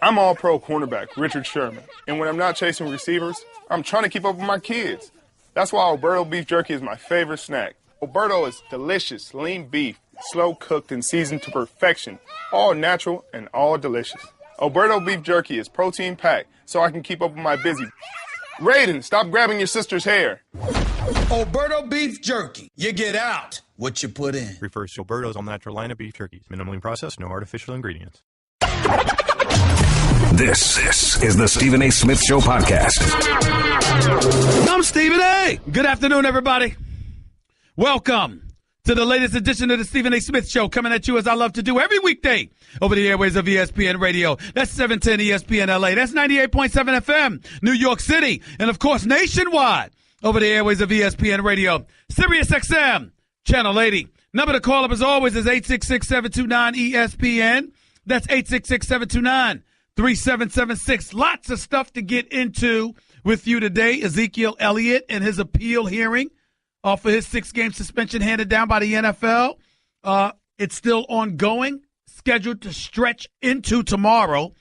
I'm all-pro cornerback Richard Sherman, and when I'm not chasing receivers, I'm trying to keep up with my kids. That's why Alberto beef jerky is my favorite snack. Alberto is delicious, lean beef, slow cooked and seasoned to perfection, all natural and all delicious. Alberto beef jerky is protein packed, so I can keep up with my busy. Raiden, stop grabbing your sister's hair. Alberto beef jerky. You get out what you put in. Refers to Alberto's all-natural line of beef jerkies. Minimally processed, no artificial ingredients. This is the Stephen A. Smith Show podcast. I'm Stephen A. Good afternoon, everybody. Welcome to the latest edition of the Stephen A. Smith Show, coming at you as I love to do every weekday over the airways of ESPN Radio. That's 710 ESPN LA. That's 98.7 FM, New York City. And, of course, nationwide over the airways of ESPN Radio. Sirius XM, Channel 80. Number to call up, as always, is 866-729-ESPN. That's 866-729-3776. Lots of stuff to get into with you today. Ezekiel Elliott and his appeal hearing for his 6-game suspension handed down by the NFL. It's still ongoing, scheduled to stretch into tomorrow.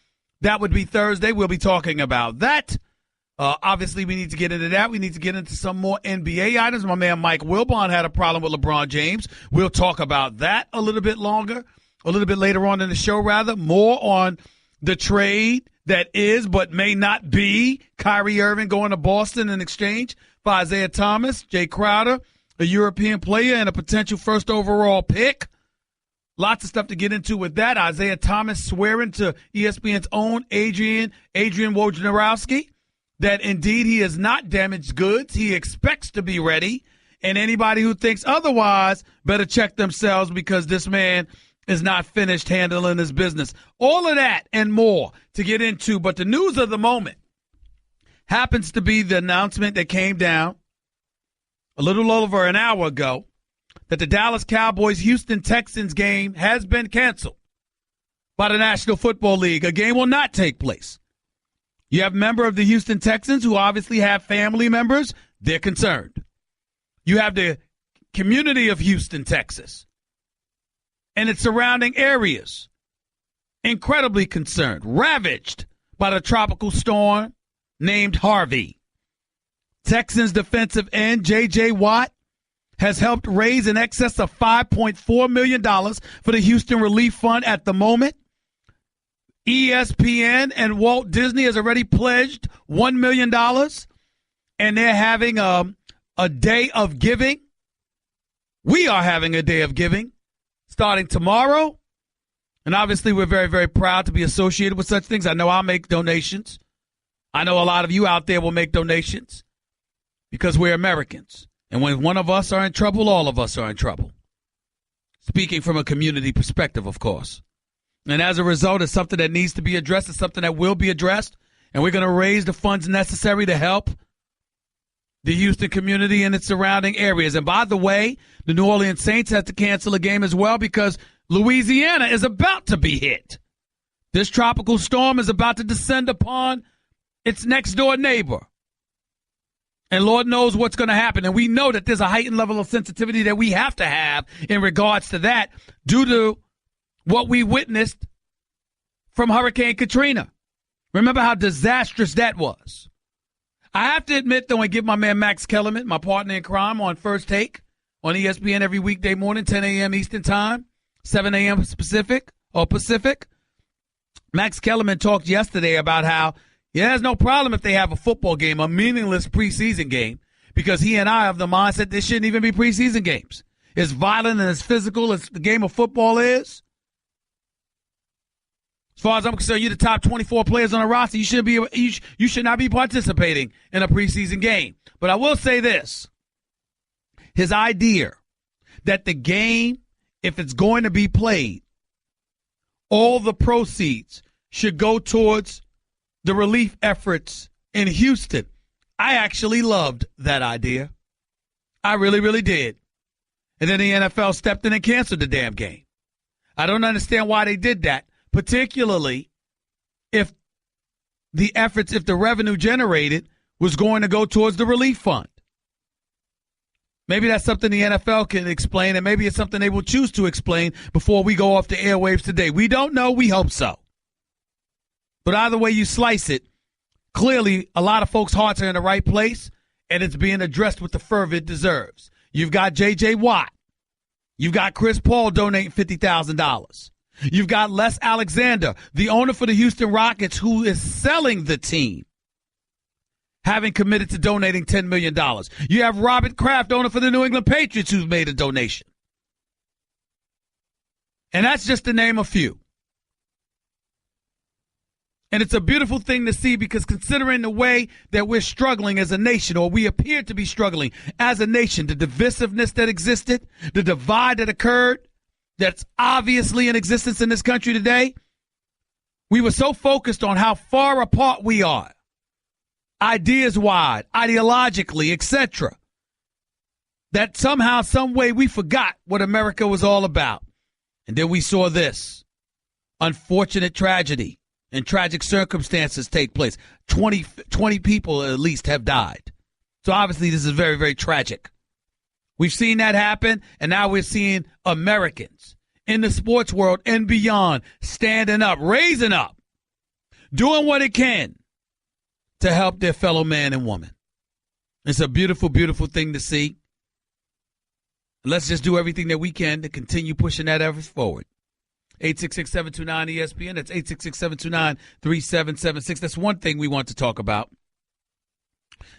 That would be Thursday. We'll be talking about that. Obviously, we need to get into that. We need to get into some more NBA items. My man Mike Wilbon had a problem with LeBron James. We'll talk about that a little bit later on in the show, rather. More on the trade that is but may not be Kyrie Irving going to Boston in exchange for Isaiah Thomas, Jay Crowder, a European player, and a potential first overall pick. Lots of stuff to get into with that. Isaiah Thomas swearing to ESPN's own Adrian Wojnarowski that indeed he is not damaged goods. He expects to be ready, and anybody who thinks otherwise better check themselves, because this man is not finished handling his business. All of that and more to get into, but the news of the moment happens to be the announcement that came down a little over an hour ago that the Dallas Cowboys-Houston Texans game has been canceled by the National Football League. A game will not take place. You have a member of the Houston Texans who obviously have family members. They're concerned. You have the community of Houston, Texas, and its surrounding areas, incredibly concerned, ravaged by the tropical storm named Harvey. Texans defensive end J.J. Watt has helped raise in excess of $5.4 million for the Houston Relief Fund at the moment. ESPN and Walt Disney has already pledged $1 million, and they're having a day of giving. We are having a day of giving starting tomorrow. And obviously we're very, very proud to be associated with such things. I know I'll make donations. I know a lot of you out there will make donations because we're Americans. And when one of us are in trouble, all of us are in trouble. Speaking from a community perspective, of course. And as a result, it's something that needs to be addressed. It's something that will be addressed. And we're going to raise the funds necessary to help the Houston community and its surrounding areas. And by the way, the New Orleans Saints had to cancel a game as well because Louisiana is about to be hit. This tropical storm is about to descend upon its next door neighbor. And Lord knows what's going to happen. And we know that there's a heightened level of sensitivity that we have to have in regards to that due to what we witnessed from Hurricane Katrina. Remember how disastrous that was. I have to admit, though, and give my man Max Kellerman, my partner in crime, on First Take on ESPN every weekday morning, 10 a.m. Eastern Time, 7 a.m. Pacific. Max Kellerman talked yesterday about how, there's no problem if they have a football game, a meaningless preseason game, because he and I have the mindset there shouldn't even be preseason games. As violent and as physical as the game of football is, as far as I'm concerned, you're the top 24 players on the roster. You should not be participating in a preseason game. But I will say this. His idea that the game, if it's going to be played, all the proceeds should go towards the relief efforts in Houston. I actually loved that idea. I really, really did. And then the NFL stepped in and canceled the damn game. I don't understand why they did that. Particularly if the revenue generated was going to go towards the relief fund. Maybe that's something the NFL can explain, and maybe it's something they will choose to explain before we go off the airwaves today. We don't know. We hope so. But either way you slice it, clearly a lot of folks' hearts are in the right place, and it's being addressed with the fervor it deserves. You've got J.J. Watt. You've got Chris Paul donating $50,000. You've got Les Alexander, the owner for the Houston Rockets, who is selling the team, having committed to donating $10 million. You have Robert Kraft, owner for the New England Patriots, who's made a donation. And that's just to name a few. And it's a beautiful thing to see because considering the way that we're struggling as a nation, or we appear to be struggling as a nation, the divisiveness that existed, the divide that occurred, that's obviously in existence in this country today, we were so focused on how far apart we are, ideas-wise, ideologically, etc., that somehow, some way we forgot what America was all about. And then we saw this unfortunate tragedy and tragic circumstances take place. 20 people at least have died. So obviously this is very, very tragic. We've seen that happen, and now we're seeing Americans in the sports world and beyond standing up, raising up, doing what it can to help their fellow man and woman. It's a beautiful, beautiful thing to see. Let's just do everything that we can to continue pushing that effort forward. 866-729-ESPN. That's 866-729-3776. That's one thing we want to talk about.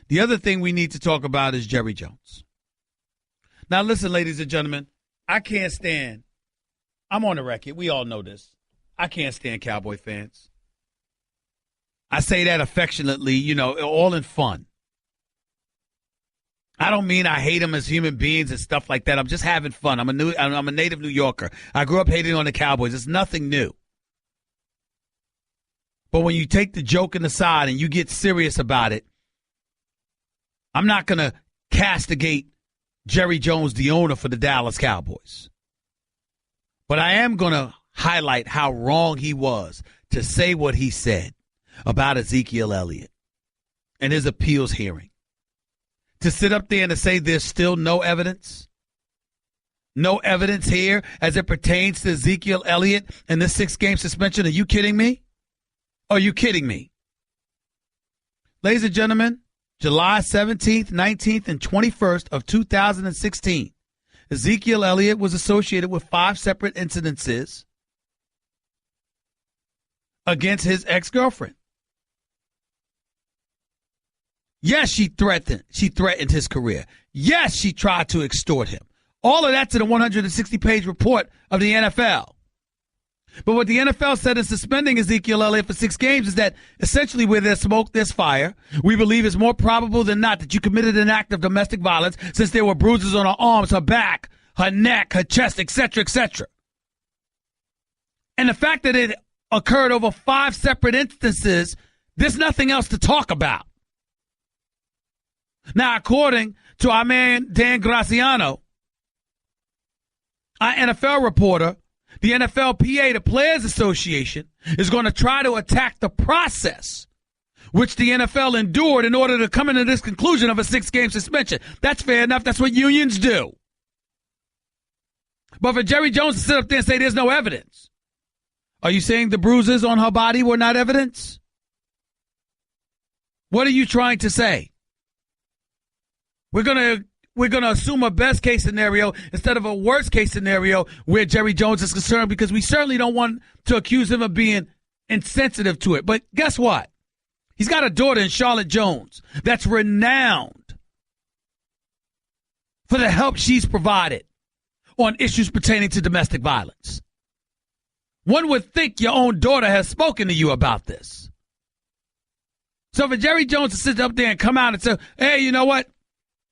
The other thing we need to talk about is Jerry Jones. Now, listen, ladies and gentlemen, I can't stand, I'm on the record, we all know this, I can't stand Cowboy fans. I say that affectionately, you know, all in fun. I don't mean I hate them as human beings and stuff like that. I'm just having fun. I'm a native New Yorker. I grew up hating on the Cowboys. It's nothing new. But when you take the joke aside and you get serious about it, I'm not going to castigate Jerry Jones, the owner for the Dallas Cowboys. But I am going to highlight how wrong he was to say what he said about Ezekiel Elliott and his appeals hearing. To sit up there and to say there's still no evidence here as it pertains to Ezekiel Elliott and this 6-game suspension. Are you kidding me? Are you kidding me? Ladies and gentlemen, July 17th, 19th, and 21st of 2016, Ezekiel Elliott was associated with 5 separate incidences against his ex-girlfriend. Yes, she threatened his career. Yes, she tried to extort him. All of that's in a 160-page report of the NFL. But what the NFL said in suspending Ezekiel Elliott for 6 games is that essentially where there's smoke, there's fire. We believe it's more probable than not that you committed an act of domestic violence since there were bruises on her arms, her back, her neck, her chest, etc., etc. And the fact that it occurred over 5 separate instances, there's nothing else to talk about. Now, according to our man Dan Graziano, our NFL reporter, the NFLPA, the Players Association, is going to try to attack the process which the NFL endured in order to come into this conclusion of a 6-game suspension. That's fair enough. That's what unions do. But for Jerry Jones to sit up there and say there's no evidence, are you saying the bruises on her body were not evidence? What are you trying to say? We're gonna assume a best case scenario instead of a worst case scenario where Jerry Jones is concerned, because we certainly don't want to accuse him of being insensitive to it. But guess what? He's got a daughter in Charlotte Jones that's renowned for the help she's provided on issues pertaining to domestic violence. One would think your own daughter has spoken to you about this. So for Jerry Jones to sit up there and come out and say, hey, you know what?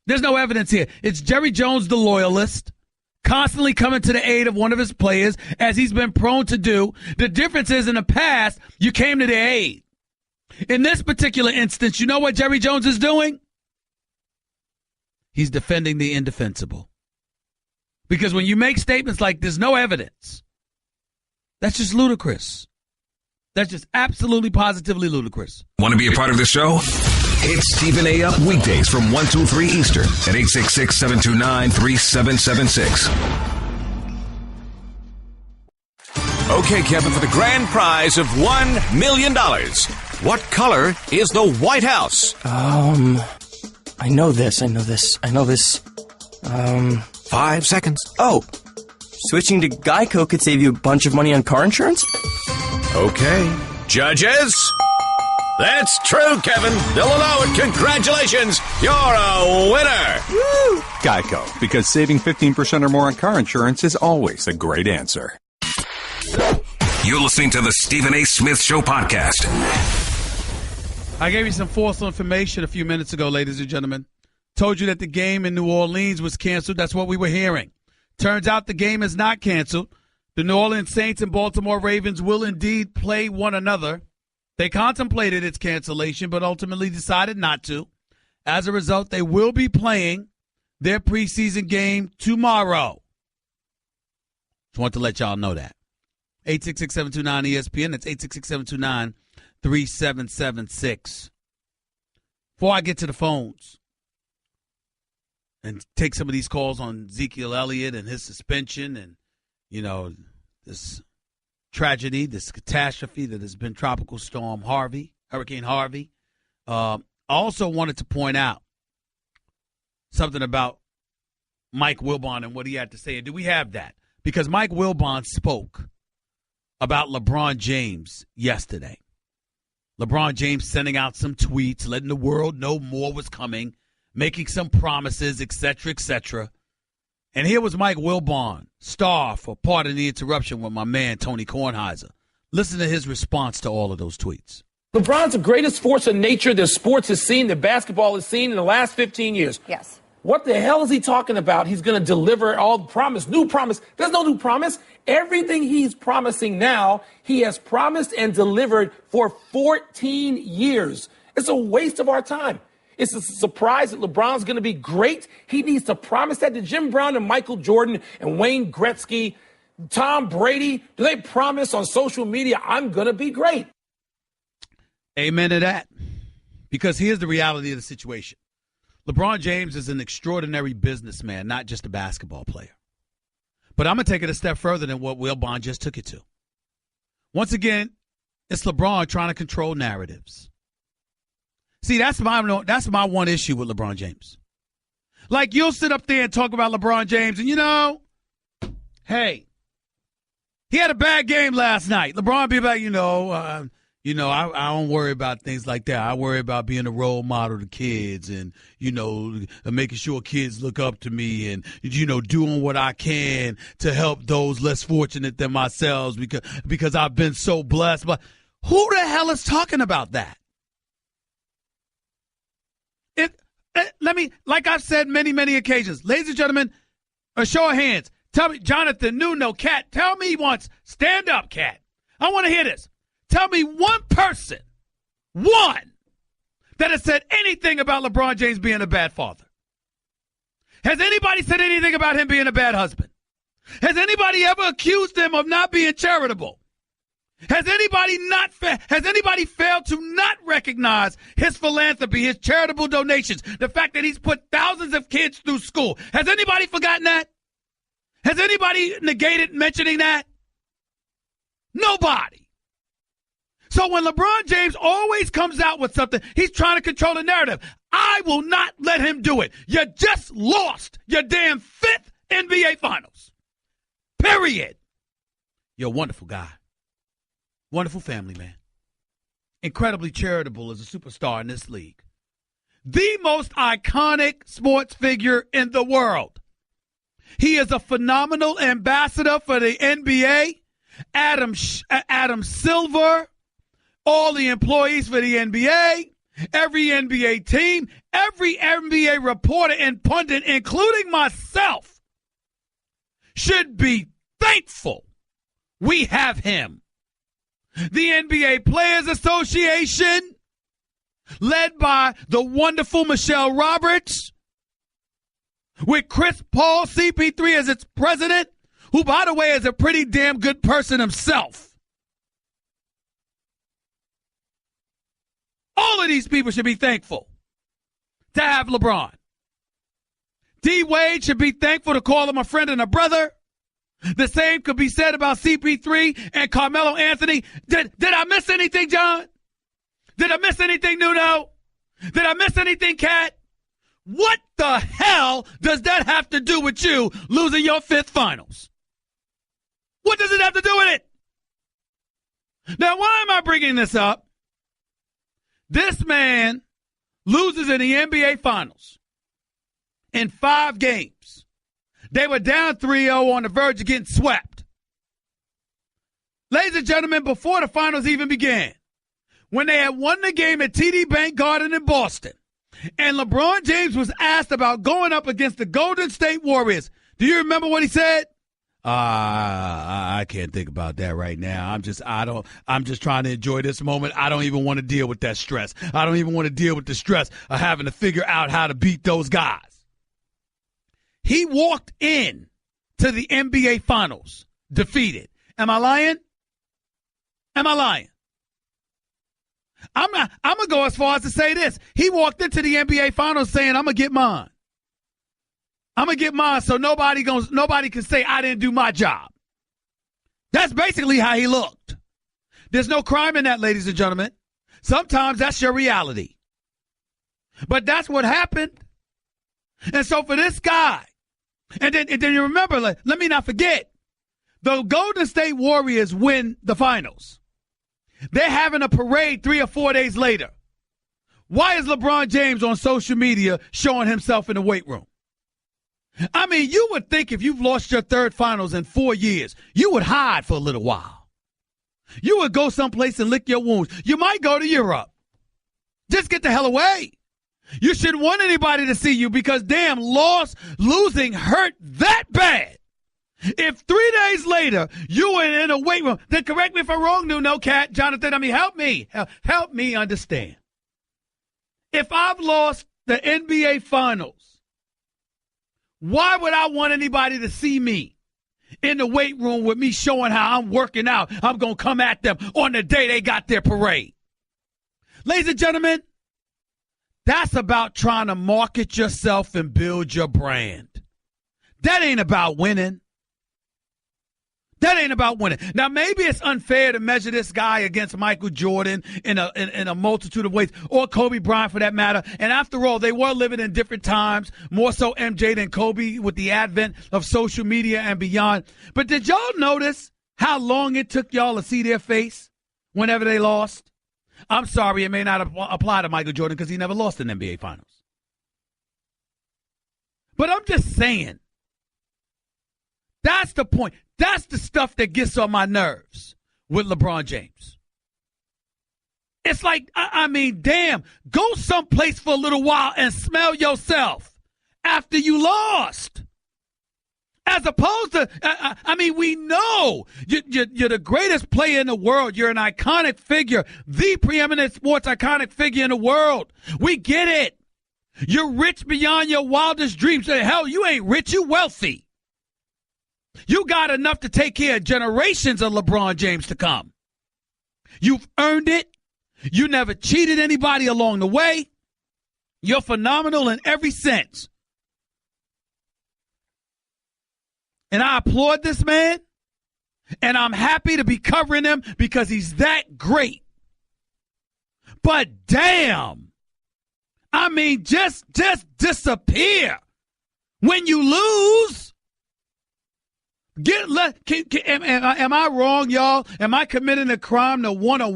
There's no evidence here. It's Jerry Jones, the loyalist, constantly coming to the aid of one of his players, as he's been prone to do. The difference is in the past, you came to their aid. In this particular instance, you know what Jerry Jones is doing? He's defending the indefensible. Because when you make statements like there's no evidence, that's just ludicrous. That's just absolutely, positively ludicrous. Want to be a part of the show? Hit Stephen A. up weekdays from 1 to 3 Eastern at 866-729-3776. Okay, Kevin, for the grand prize of $1 million. What color is the White House? I know this. 5 seconds. Oh, switching to Geico could save you a bunch of money on car insurance? Okay. Judges? That's true, Kevin. They'll allow it. Congratulations. You're a winner. Woo! Geico, because saving 15% or more on car insurance is always a great answer. You're listening to the Stephen A. Smith Show podcast. I gave you some false information a few minutes ago, ladies and gentlemen. Told you that the game in New Orleans was canceled. That's what we were hearing. Turns out the game is not canceled. The New Orleans Saints and Baltimore Ravens will indeed play one another. They contemplated its cancellation, but ultimately decided not to. As a result, they will be playing their preseason game tomorrow. Just want to let y'all know that. 866-729-ESPN. That's 866-729-3776. Before I get to the phones and take some of these calls on Ezekiel Elliott and his suspension and, this tragedy, this catastrophe that has been Tropical Storm Hurricane Harvey. I also wanted to point out something about Mike Wilbon and what he had to say. And do we have that? Because Mike Wilbon spoke about LeBron James yesterday. LeBron James sending out some tweets, letting the world know more was coming, making some promises, etc., etc. And here was Mike Wilbon, star for Pardon the Interruption with my man Tony Kornheiser. Listen to his response to all of those tweets. LeBron's the greatest force of nature that sports has seen, that basketball has seen in the last 15 years. Yes. What the hell is he talking about? He's going to deliver all the promise, new promise. There's no new promise. Everything he's promising now, he has promised and delivered for 14 years. It's a waste of our time. It's a surprise that LeBron's going to be great. He needs to promise that to Jim Brown and Michael Jordan and Wayne Gretzky, Tom Brady. Do they promise on social media, I'm going to be great? Amen to that. Because here's the reality of the situation. LeBron James is an extraordinary businessman, not just a basketball player. But I'm going to take it a step further than what Wilbon just took it to. Once again, it's LeBron trying to control narratives. See, that's my one issue with LeBron James. Like, you'll sit up there and talk about LeBron James, and hey, he had a bad game last night. LeBron be like, I don't worry about things like that. I worry about being a role model to kids and, making sure kids look up to me and, doing what I can to help those less fortunate than myself because I've been so blessed. But who the hell is talking about that? Like I've said many, many occasions, ladies and gentlemen, a show of hands. Tell me, Jonathan Nuno, Cat, tell me once. Stand up, Cat. I want to hear this. Tell me one person, that has said anything about LeBron James being a bad father. Has anybody said anything about him being a bad husband? Has anybody ever accused him of not being charitable? Has anybody failed to not recognize his philanthropy, his charitable donations, the fact that he's put thousands of kids through school? Has anybody forgotten that? Has anybody negated mentioning that? Nobody. So when LeBron James always comes out with something, he's trying to control the narrative. I will not let him do it. You just lost your damn 5th NBA Finals. Period. You're a wonderful guy. Wonderful family man. Incredibly charitable as a superstar in this league. The most iconic sports figure in the world. He is a phenomenal ambassador for the NBA. Adam Silver, all the employees for the NBA, every NBA team, every NBA reporter and pundit, including myself, should be thankful we have him. The NBA Players Association, led by the wonderful Michelle Roberts, with Chris Paul, CP3 as its president, who, by the way, is a pretty damn good person himself. All of these people should be thankful to have LeBron. D. Wade should be thankful to call him a friend and a brother. The same could be said about CP3 and Carmelo Anthony. Did I miss anything, John? Did I miss anything, Nuno? Did I miss anything, Kat? What the hell does that have to do with you losing your 5th finals? What does it have to do with it? Now, why am I bringing this up? This man loses in the NBA Finals in 5 games. They were down 3-0 on the verge of getting swept. Ladies and gentlemen, before the finals even began, when they had won the game at TD Bank Garden in Boston, and LeBron James was asked about going up against the Golden State Warriors, do you remember what he said? I can't think about that right now. I'm just trying to enjoy this moment. I don't even want to deal with that stress. I don't even want to deal with the stress of having to figure out how to beat those guys. He walked in to the NBA Finals defeated. Am I lying? Am I lying? I'm going to go as far as to say this. He walked into the NBA Finals saying, I'm going to get mine. I'm going to get mine so nobody can say I didn't do my job. That's basically how he looked. There's no crime in that, ladies and gentlemen. Sometimes that's your reality. But that's what happened. And so for this guy, and then you remember, let me not forget, the Golden State Warriors win the finals. They're having a parade 3 or 4 days later. Why is LeBron James on social media showing himself in the weight room? I mean, you would think if you've lost your 3rd finals in 4 years, you would hide for a little while. You would go someplace and lick your wounds. You might go to Europe. Just get the hell away. You shouldn't want anybody to see you because damn, losing hurt that bad. If 3 days later you were in a weight room, then correct me if I'm wrong, no, Cat, Jonathan, help me understand. If I've lost the NBA Finals, why would I want anybody to see me in the weight room with me showing how I'm working out? I'm going to come at them on the day they got their parade. Ladies and gentlemen, that's about trying to market yourself and build your brand. That ain't about winning. That ain't about winning. Now, maybe it's unfair to measure this guy against Michael Jordan in a multitude of ways, or Kobe Bryant for that matter. And after all, they were living in different times, more so MJ than Kobe with the advent of social media and beyond. But did y'all notice how long it took y'all to see their face whenever they lost? I'm sorry, it may not apply to Michael Jordan because he never lost an NBA Finals. But I'm just saying, that's the point. That's the stuff that gets on my nerves with LeBron James. It's like, I mean, damn, go someplace for a little while and smell yourself after you lost. As opposed to, we know you're the greatest player in the world. You're an iconic figure, the preeminent sports iconic figure in the world. We get it. You're rich beyond your wildest dreams. Hell, you ain't rich, you wealthy. You got enough to take care of generations of LeBron James to come. You've earned it. You never cheated anybody along the way. You're phenomenal in every sense. And I applaud this man, and I'm happy to be covering him because he's that great. But damn, I mean, just disappear when you lose. Am I wrong, y'all? Am I committing a crime to want to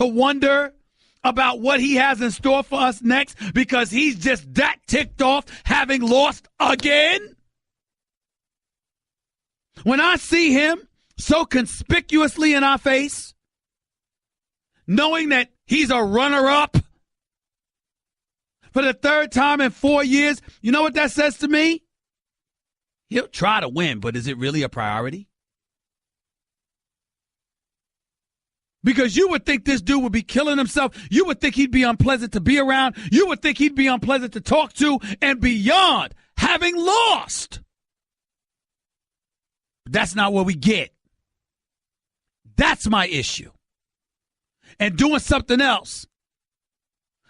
wonder about what he has in store for us next because he's just that ticked off having lost again? When I see him so conspicuously in our face, knowing that he's a runner-up for the 3rd time in 4 years, you know what that says to me? He'll try to win, but is it really a priority? Because you would think this dude would be killing himself. You would think he'd be unpleasant to be around. You would think he'd be unpleasant to talk to and beyond having lost. But that's not what we get. That's my issue. And doing something else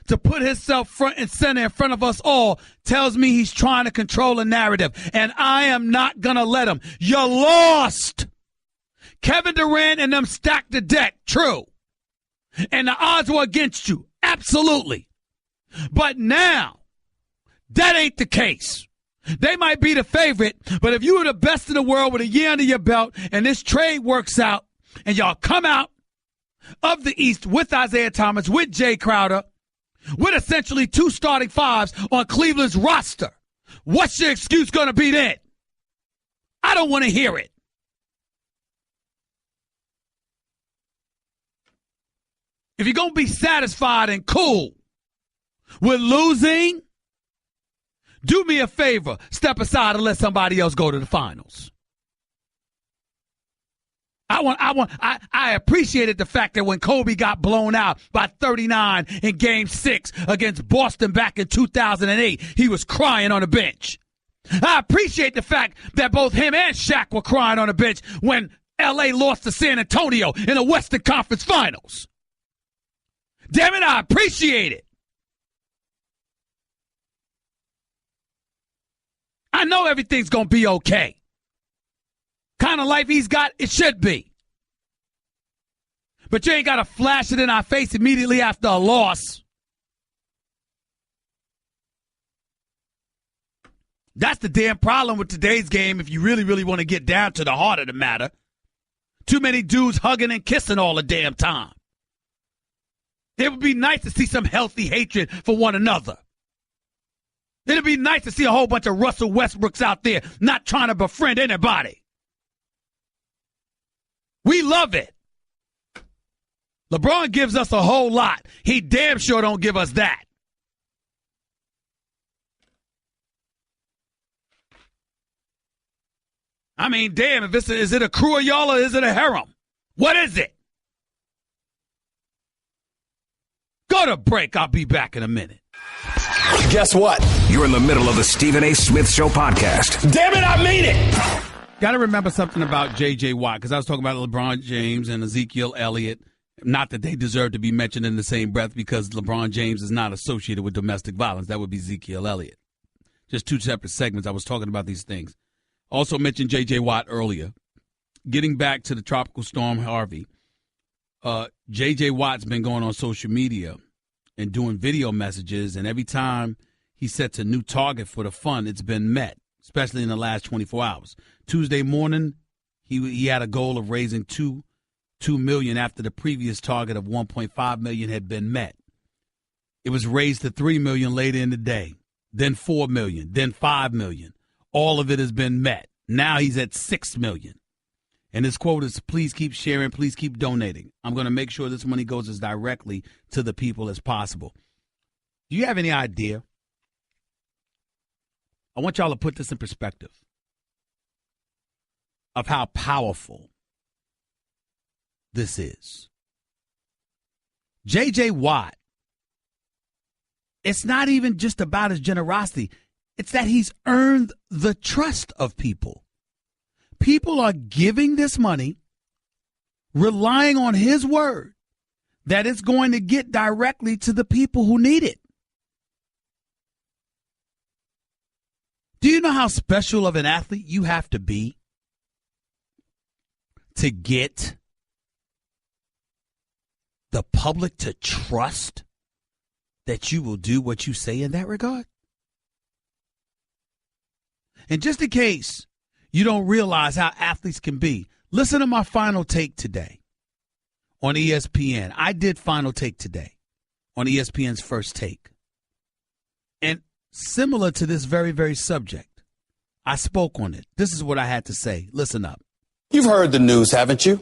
to put himself front and center in front of us all tells me he's trying to control a narrative, and I am not going to let him. You lost. Kevin Durant and them stacked the deck, true. And the odds were against you, absolutely. But now, that ain't the case. They might be the favorite, but if you were the best in the world with a year under your belt and this trade works out and y'all come out of the East with Isaiah Thomas, with Jay Crowder, with essentially 2 starting fives on Cleveland's roster, what's your excuse going to be then? I don't want to hear it. If you're going to be satisfied and cool with losing, do me a favor, step aside and let somebody else go to the finals. I appreciated the fact that when Kobe got blown out by 39 in Game 6 against Boston back in 2008, he was crying on the bench. I appreciate the fact that both him and Shaq were crying on the bench when L.A. lost to San Antonio in the Western Conference Finals. Damn it, I appreciate it. I know everything's going to be okay. Kind of life he's got, it should be. But you ain't got to flash it in our face immediately after a loss. That's the damn problem with today's game if you really, really want to get down to the heart of the matter. Too many dudes hugging and kissing all the damn time. It would be nice to see some healthy hatred for one another. It would be nice to see a whole bunch of Russell Westbrooks out there not trying to befriend anybody. We love it. LeBron gives us a whole lot. He damn sure don't give us that. I mean, damn, is it a crew of y'all or is it a harem? What is it? Go to break. I'll be back in a minute. Guess what? You're in the middle of the Stephen A. Smith Show podcast. Damn it, I mean it! Got to remember something about J.J. Watt, because I was talking about LeBron James and Ezekiel Elliott. Not that they deserve to be mentioned in the same breath, because LeBron James is not associated with domestic violence. That would be Ezekiel Elliott. Just 2 separate segments. I was talking about these things. Also mentioned J.J. Watt earlier. Getting back to the Tropical Storm Harvey, J.J. Watt's been going on social media and doing video messages, and every time he sets a new target for the fund, it's been met, especially in the last 24 hours. Tuesday morning, he had a goal of raising $2 million after the previous target of $1.5 million had been met. It was raised to $3 million later in the day, then $4 million, then $5 million. All of it has been met. Now he's at $6 million. And his quote is, please keep sharing, please keep donating. I'm going to make sure this money goes as directly to the people as possible. Do you have any idea? I want y'all to put this in perspective of how powerful this is. J.J. Watt, it's not even just about his generosity. It's that he's earned the trust of people. People are giving this money, relying on his word that it's going to get directly to the people who need it. Do you know how special of an athlete you have to be to get the public to trust that you will do what you say in that regard? And just in case you don't realize how athletes can be, listen to my final take today on ESPN. I did final take today on ESPN's First Take. And similar to this very, very subject, I spoke on it. This is what I had to say. Listen up. You've heard the news, haven't you?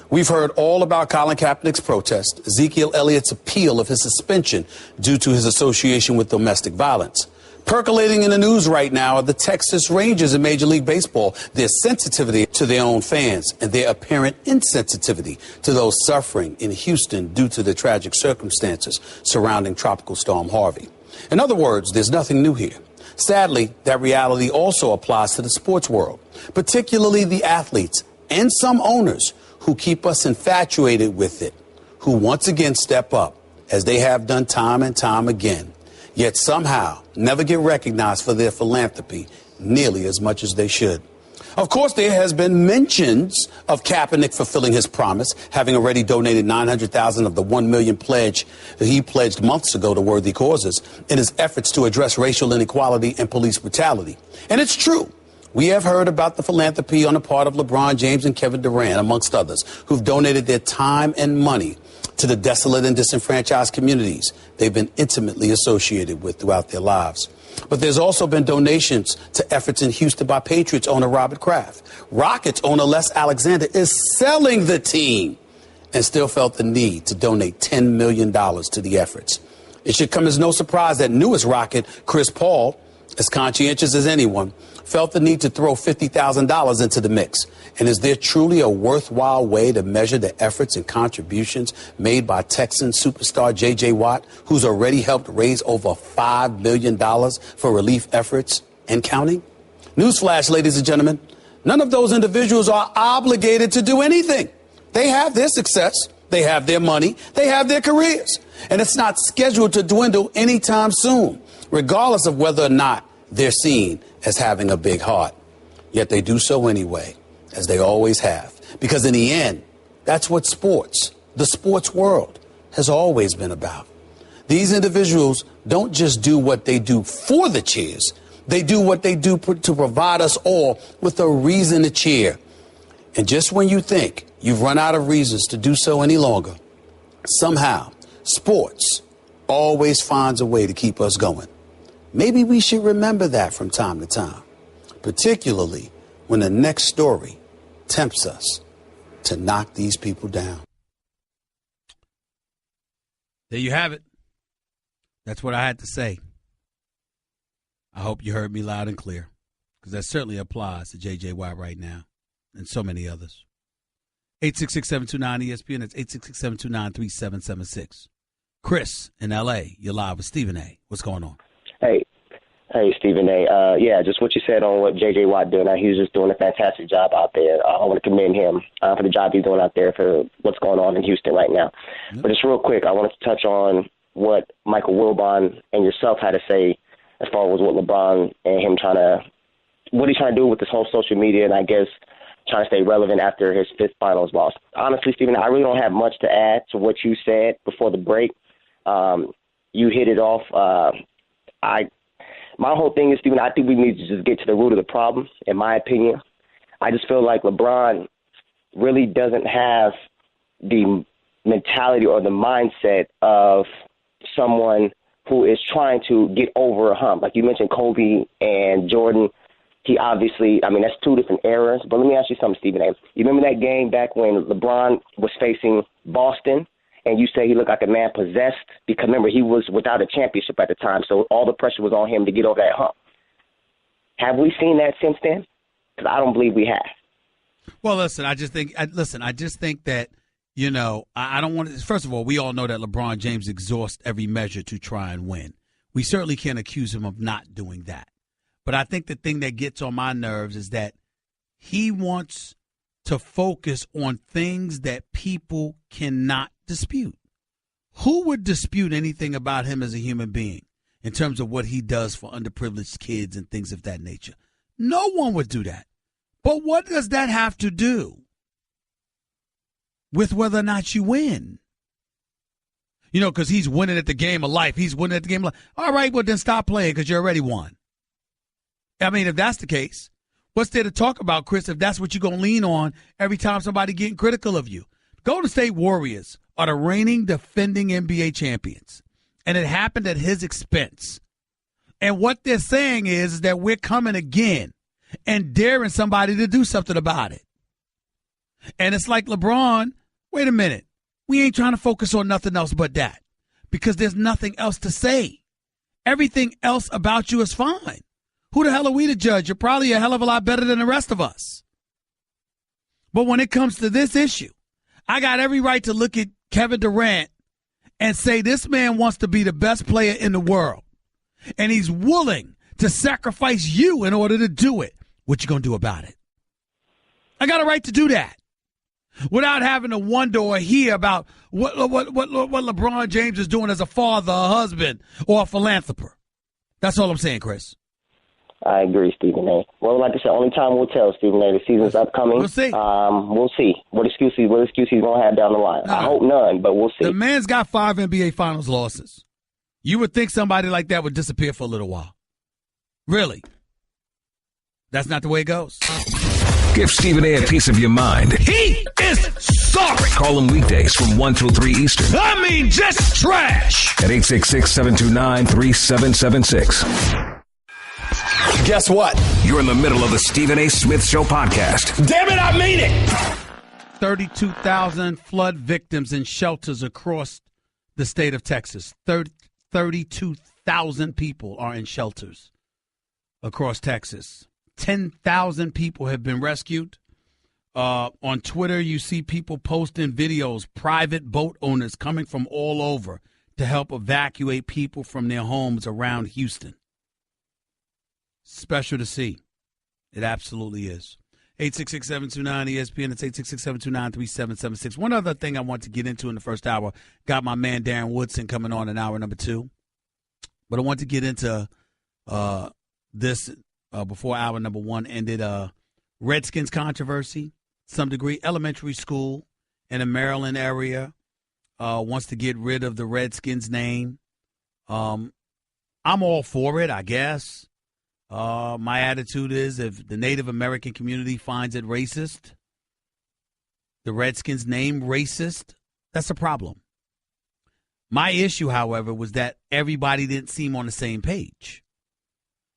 We've heard all about Colin Kaepernick's protest, Ezekiel Elliott's appeal of his suspension due to his association with domestic violence. Percolating in the news right now are the Texas Rangers in Major League Baseball, their sensitivity to their own fans and their apparent insensitivity to those suffering in Houston due to the tragic circumstances surrounding Tropical Storm Harvey. In other words, there's nothing new here. Sadly, that reality also applies to the sports world, particularly the athletes and some owners who keep us infatuated with it, who once again step up as they have done time and time again, yet somehow never get recognized for their philanthropy nearly as much as they should. Of course, there has been mentions of Kaepernick fulfilling his promise, having already donated $900,000 of the $1 million pledge that he pledged months ago to worthy causes in his efforts to address racial inequality and police brutality. And it's true. We have heard about the philanthropy on the part of LeBron James and Kevin Durant, amongst others, who've donated their time and money to the desolate and disenfranchised communities they've been intimately associated with throughout their lives. But there's also been donations to efforts in Houston by Patriots owner Robert Kraft. Rockets owner Les Alexander is selling the team and still felt the need to donate $10 million to the efforts. It should come as no surprise that newest Rocket, Chris Paul, as conscientious as anyone, felt the need to throw $50,000 into the mix. And is there truly a worthwhile way to measure the efforts and contributions made by Texan superstar J.J. Watt, who's already helped raise over $5 million for relief efforts and counting? Newsflash, ladies and gentlemen, none of those individuals are obligated to do anything. They have their success, they have their money, they have their careers, and it's not scheduled to dwindle anytime soon, regardless of whether or not they're seen as having a big heart. Yet they do so anyway, as they always have. Because in the end, that's what sports, the sports world, has always been about. These individuals don't just do what they do for the cheers. They do what they do to provide us all with a reason to cheer. And just when you think you've run out of reasons to do so any longer, somehow sports always finds a way to keep us going. Maybe we should remember that from time to time, particularly when the next story tempts us to knock these people down. There you have it. That's what I had to say. I hope you heard me loud and clear, because that certainly applies to J.J. Watt right now and so many others. 866-729-ESPN. That's 866-729-3776. Chris in L.A., you're live with Stephen A. What's going on? Hey, Stephen A. Just what you said on what J.J. Watt doing. He's just doing a fantastic job out there. I want to commend him for the job he's doing out there for what's going on in Houston right now. Mm-hmm. But just real quick, I wanted to touch on what Michael Wilbon and yourself had to say as far as what LeBron and him what he's trying to do with this whole social media, and I guess trying to stay relevant after his fifth finals loss. Honestly, Stephen, I really don't have much to add to what you said before the break. You hit it off. My whole thing is, Stephen, I think we need to just get to the root of the problem, in my opinion. I just feel like LeBron really doesn't have the mentality or the mindset of someone who is trying to get over a hump. Like you mentioned Kobe and Jordan, he obviously, that's two different eras. But let me ask you something, Stephen A. You remember that game back when LeBron was facing Boston? And you say he looked like a man possessed because, remember, he was without a championship at the time, so all the pressure was on him to get over that hump. Have we seen that since then? Because I don't believe we have. Well, listen, I just think that, I don't want to – first of all, we all know that LeBron James exhausts every measure to try and win. We certainly can't accuse him of not doing that. But I think the thing that gets on my nerves is that he wants to focus on things that people cannot dispute. Who would dispute anything about him as a human being in terms of what he does for underprivileged kids and things of that nature? No one would do that. But what does that have to do with whether or not you win? Because he's winning at the game of life. He's winning at the game of life. All right, well, then stop playing because you already won. If that's the case, what's there to talk about, Chris, if that's what you're going to lean on every time somebody getting critical of you? Golden State Warriors are the reigning defending NBA champions, and it happened at his expense. And what they're saying is that we're coming again and daring somebody to do something about it. And it's like, LeBron, wait a minute. We ain't trying to focus on nothing else but that, because there's nothing else to say. Everything else about you is fine. Who the hell are we to judge? You're probably a hell of a lot better than the rest of us. But when it comes to this issue, I got every right to look at Kevin Durant and say this man wants to be the best player in the world. And he's willing to sacrifice you in order to do it. What you going to do about it? I got a right to do that. without having to wonder or hear about what LeBron James is doing as a father, a husband, or a philanthropist. That's all I'm saying, Chris. I agree, Stephen A. Well, like I said, only time will tell, Stephen A. The season's upcoming. We'll see. We'll see what excuse he's going to have down the line. I hope none, but we'll see. The man's got 5 NBA Finals losses. You would think somebody like that would disappear for a little while. Really? That's not the way it goes. Give Stephen A. piece of your mind. He is sorry. Call him weekdays from 1 till 3 Eastern. I mean, just trash. At 866-729-3776. Guess what? You're in the middle of the Stephen A. Smith Show podcast. Damn it, I mean it! 32,000 flood victims in shelters across the state of Texas. 32,000 people are in shelters across Texas. 10,000 people have been rescued. On Twitter, you see people posting videos, private boat owners coming from all over to help evacuate people from their homes around Houston. Special to see. It absolutely is. 866-729-ESPN. It's 866-729-3776. One other thing I want to get into in the first hour. Got my man Darren Woodson coming on in hour number 2. But I want to get into this before hour number 1 ended. Redskins controversy, some degree. Elementary school in the Maryland area wants to get rid of the Redskins name. I'm all for it, I guess. My attitude is if the Native American community finds it racist, the Redskins name racist, that's a problem. My issue, however, was that everybody didn't seem on the same page.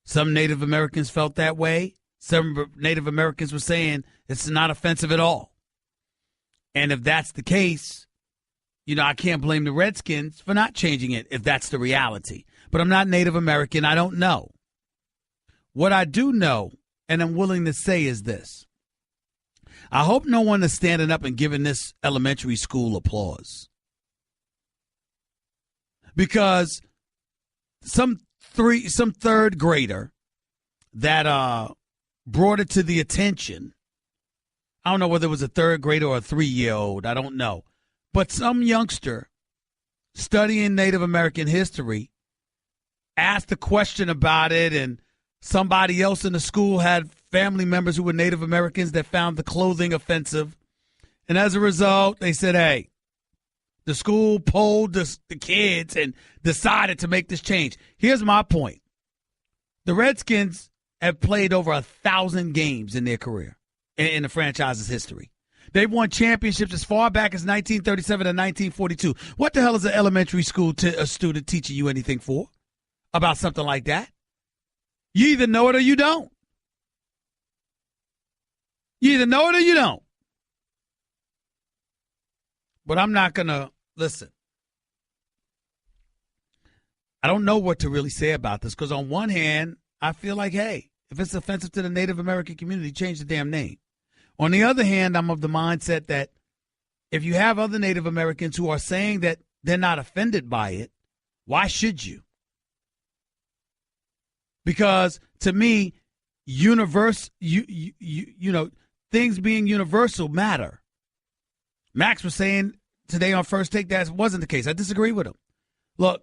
Some Native Americans felt that way. Some Native Americans were saying it's not offensive at all. And if that's the case, I can't blame the Redskins for not changing it if that's the reality. But I'm not Native American. I don't know. What I do know, and I'm willing to say, is this. I hope no one is standing up and giving this elementary school applause. Because some third grader that brought it to the attention, I don't know whether it was a third grader or a 3-year-old, I don't know. But some youngster studying Native American history asked a question about it, and somebody else in the school had family members who were Native Americans that found the clothing offensive. And as a result, they said, hey, the school polled the kids and decided to make this change. Here's my point. The Redskins have played over 1,000 games in their career, in the franchise's history. They've won championships as far back as 1937 and 1942. What the hell is an elementary school a student teaching you anything for about something like that? You either know it or you don't. You either know it or you don't. But I'm not going to, listen. I don't know what to really say about this because on one hand, I feel like, hey, if it's offensive to the Native American community, change the damn name. On the other hand, I'm of the mindset that if you have other Native Americans who are saying that they're not offended by it, why should you? Because to me, things being universal matter. Max was saying today on First Take that wasn't the case. I disagree with him. Look,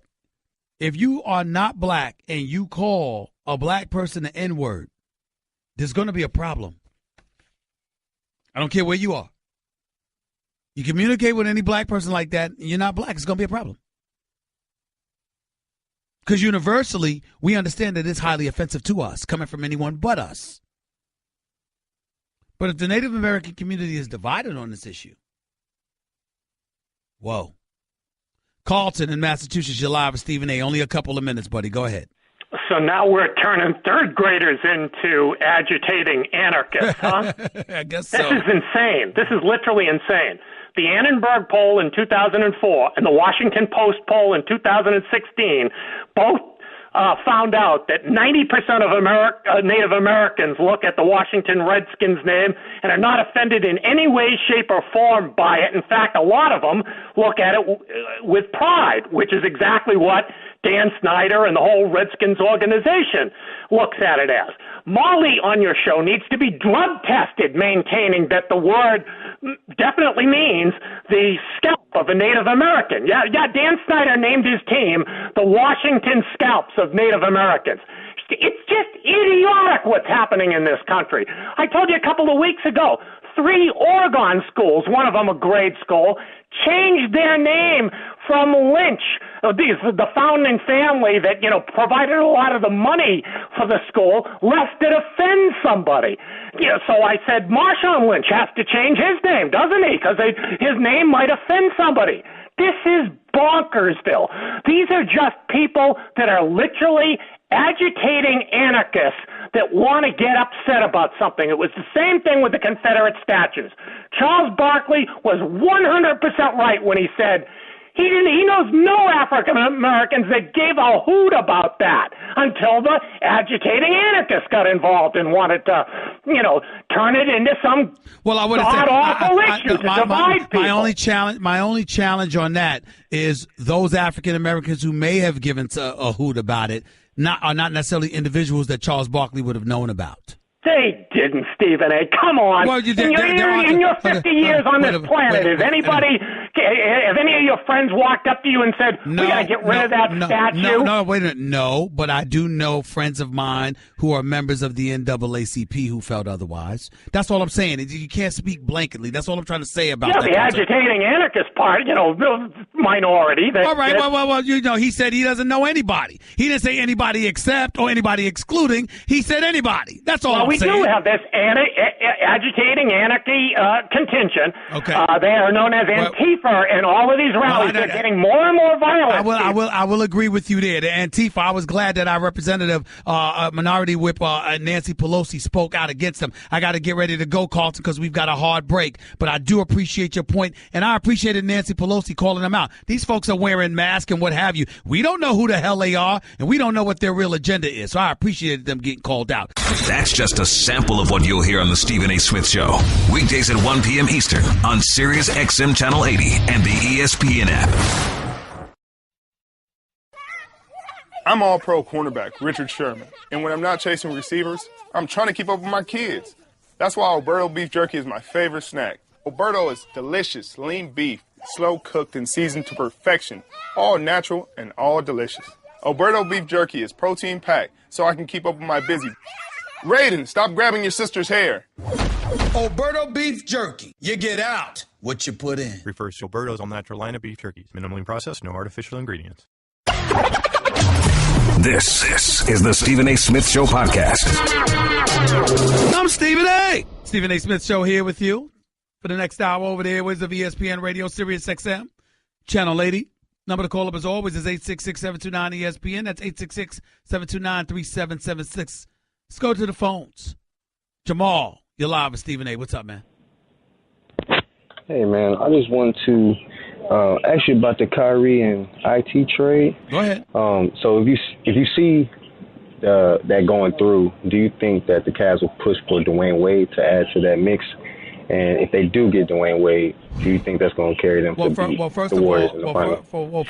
if you are not black and you call a black person the N-word, there's going to be a problem. I don't care where you are. You communicate with any black person like that, and you're not black, it's going to be a problem. Because universally, we understand that it's highly offensive to us, coming from anyone but us. But if the Native American community is divided on this issue, whoa. Carlton in Massachusetts, you're live with Stephen A. Only a couple of minutes, buddy. Go ahead. So now we're turning third graders into agitating anarchists, huh? I guess so. This is insane. This is literally insane. The Annenberg poll in 2004 and the Washington Post poll in 2016 both found out that 90% of Native Americans look at the Washington Redskins name and are not offended in any way, shape, or form by it. In fact, a lot of them look at it with pride, which is exactly what Dan Snyder and the whole Redskins organization looks at it as. Molly on your show needs to be drug tested, maintaining that the word definitely means the scalp of a Native American. Yeah, Dan Snyder named his team the Washington Scalps of Native Americans. It's just idiotic what's happening in this country. I told you a couple of weeks ago, 3 Oregon schools, one of them a grade school, changed their name from Lynch, the founding family that, provided a lot of the money for the school, lest it offend somebody. So I said, Marshawn Lynch has to change his name, doesn't he? Because his name might offend somebody. This is bonkersville. These are just people that are literally agitating anarchists that want to get upset about something. It was the same thing with the Confederate statues. Charles Barkley was 100% right when he said he knows no African Americans that gave a hoot about that until the agitating anarchists got involved and wanted to, turn it into some god-awful issue to divide people. My only challenge on that is those African Americans who may have given a hoot about it are not necessarily individuals that Charles Barkley would have known about. They didn't, Stephen A. Come on. Well, in your 50 years on this planet, have any of your friends walked up to you and said, we got to get rid of that statue? No, wait a minute. No, but I do know friends of mine who are members of the NAACP who felt otherwise. That's all I'm saying. You can't speak blanketly. That's all I'm trying to say about that. The agitating anarchist part, minority. All right, well, he said he doesn't know anybody. He didn't say anybody except or anybody excluding. He said anybody. That's all I'm saying. We do have this agitating anarchy contingent. Okay. They are known as Antifa, and all of these rallies are getting more and more violent. I will agree with you there. The Antifa, I was glad that our representative, Minority Whip Nancy Pelosi spoke out against them. I got to get ready to go, Carlton, because we've got a hard break. But I do appreciate your point, and I appreciated Nancy Pelosi calling them out. These folks are wearing masks and what have you. We don't know who the hell they are, and we don't know what their real agenda is. So I appreciated them getting called out. That's just a sample of what you'll hear on the Stephen A. Smith Show. Weekdays at 1 p.m. Eastern on Sirius XM Channel 80 and the ESPN app. I'm all-pro cornerback Richard Sherman, and when I'm not chasing receivers, I'm trying to keep up with my kids. That's why Alberto beef jerky is my favorite snack. Alberto is delicious, lean beef, slow-cooked and seasoned to perfection, all natural and all delicious. Alberto beef jerky is protein-packed, so I can keep up with my busy. Raiden, stop grabbing your sister's hair. Alberto beef jerky. You get out what you put in. Refers to Alberto's all-natural line of beef jerkies. Minimally processed, no artificial ingredients. This is the Stephen A. Smith Show podcast. I'm Stephen A. Stephen A. Smith Show here with you for the next hour over the airways of ESPN Radio, Sirius XM, Channel 80. Number to call up as always is 866-729-ESPN. That's 866-729-3776. Let's go to the phones. Jamal, you're live with Stephen A. What's up, man? Hey, man. I just wanted to ask you about the Kyrie and IT trade. Go ahead. So if you see that going through, do you think that the Cavs will push for Dwayne Wade to add to that mix? And if they do get Dwayne Wade, do you think that's going to carry them to beat the Warriors in the final?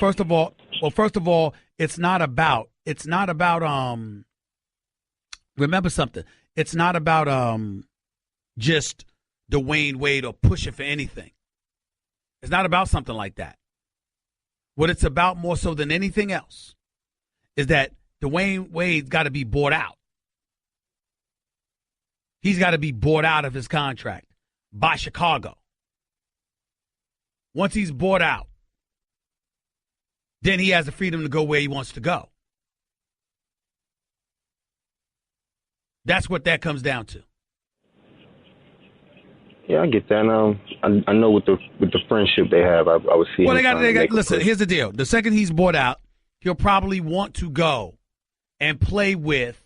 First of all, it's not about remember something. It's not about just Dwayne Wade or pushing for anything. It's not about something like that. What it's about more so than anything else is that Dwayne Wade's got to be bought out. He's got to be bought out of his contract by Chicago. Once he's bought out, then he has the freedom to go where he wants to go. That's what that comes down to. Yeah, I get that. I know with the friendship they have, I would see. Well, they got. Listen, here's the deal. The second he's bought out, he'll probably want to go and play with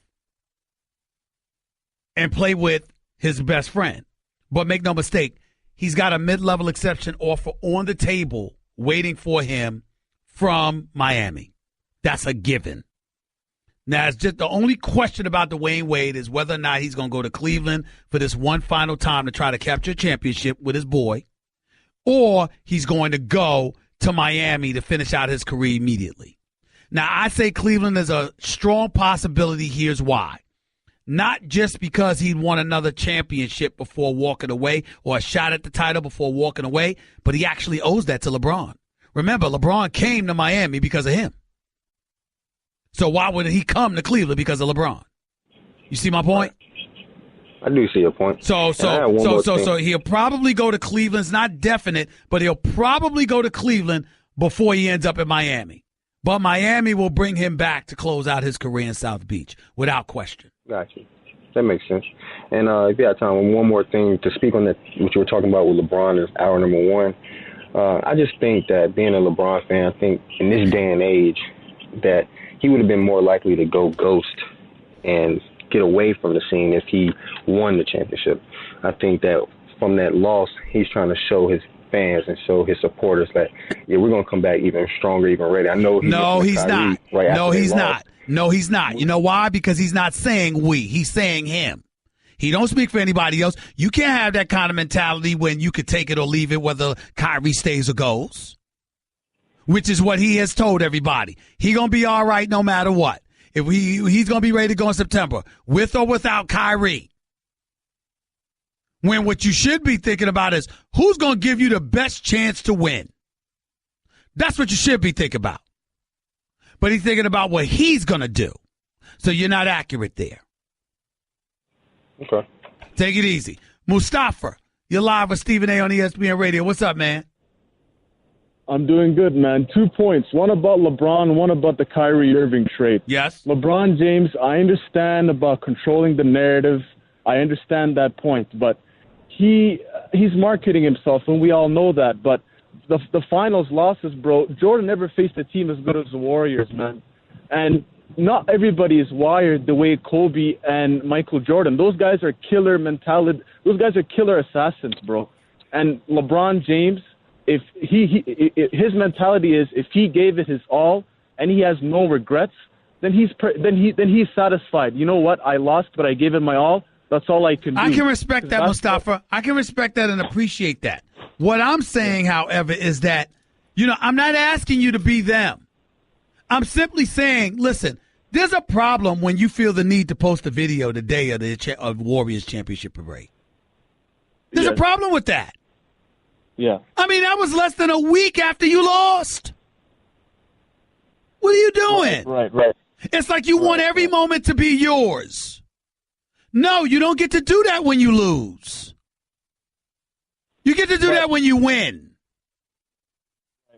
his best friend. But make no mistake, he's got a mid-level exception offer on the table waiting for him from Miami. That's a given. Now, it's just the only question about Dwayne Wade is whether or not he's going to go to Cleveland for this one final time to try to capture a championship with his boy, or he's going to go to Miami to finish out his career immediately. Now, I say Cleveland is a strong possibility. Here's why. Not just because he won another championship before walking away or a shot at the title before walking away, but he actually owes that to LeBron. Remember, LeBron came to Miami because of him. So why would he come to Cleveland because of LeBron? You see my point? I do see your point. So he'll probably go to Cleveland. It's not definite, but he'll probably go to Cleveland before he ends up in Miami. But Miami will bring him back to close out his career in South Beach, without question. Gotcha. That makes sense. And if you have time, one more thing to speak on that, what you were talking about with LeBron is hour number one. I just think that being a LeBron fan, I think in this day and age that he would have been more likely to go ghost and get away from the scene if he won the championship. I think that from that loss, he's trying to show his fans and show his supporters that, yeah, we're going to come back even stronger, even ready. I know he's not. No, he's not. No, he's not. You know why? Because he's not saying we. He's saying him. He don't speak for anybody else. You can't have that kind of mentality when you could take it or leave it, whether Kyrie stays or goes, which is what he has told everybody. He going to be all right no matter what. If he's going to be ready to go in September, with or without Kyrie. When what you should be thinking about is who's going to give you the best chance to win. That's what you should be thinking about. But he's thinking about what he's going to do. So you're not accurate there. Okay. Take it easy. Mustafa, you're live with Stephen A. on ESPN Radio. What's up, man? I'm doing good, man. 2 points. One about LeBron, one about the Kyrie Irving trade. Yes. LeBron James, I understand about controlling the narrative. I understand that point. But he's marketing himself, and we all know that. But the finals losses, bro, Jordan never faced a team as good as the Warriors, man. And not everybody is wired the way Kobe and Michael Jordan. Those guys are killer mentality. Those guys are killer assassins, bro. And LeBron James, if his mentality is if he gave it his all and he has no regrets, then he's satisfied. You know what? I lost, but I gave it my all. That's all I can do. I can respect that, Mustafa. I can respect that and appreciate that. What I'm saying, however, is that, I'm not asking you to be them. I'm simply saying, listen, there's a problem when you feel the need to post a video the day of Warriors championship parade. There's a problem with that. Yeah. I mean, that was less than a week after you lost. What are you doing? Right. It's like you want every moment to be yours. No, you don't get to do that when you lose. You get to do that when you win.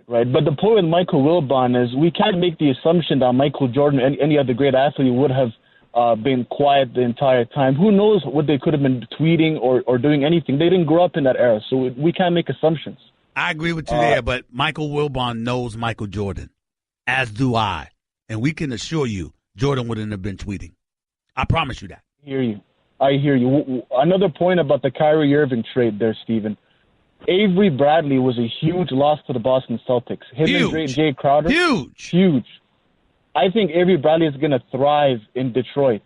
Right, but the point with Michael Wilbon is we can't make the assumption that Michael Jordan and any other great athlete would have been quiet the entire time. Who knows what they could have been tweeting or doing anything. They didn't grow up in that era, so we can't make assumptions. I agree with you there, but Michael Wilbon knows Michael Jordan, as do I. And we can assure you Jordan wouldn't have been tweeting. I promise you that. I hear you. Another point about the Kyrie Irving trade there, Stephen. Avery Bradley was a huge loss to the Boston Celtics. Him and Jay Crowder. Huge. I think Avery Bradley is going to thrive in Detroit.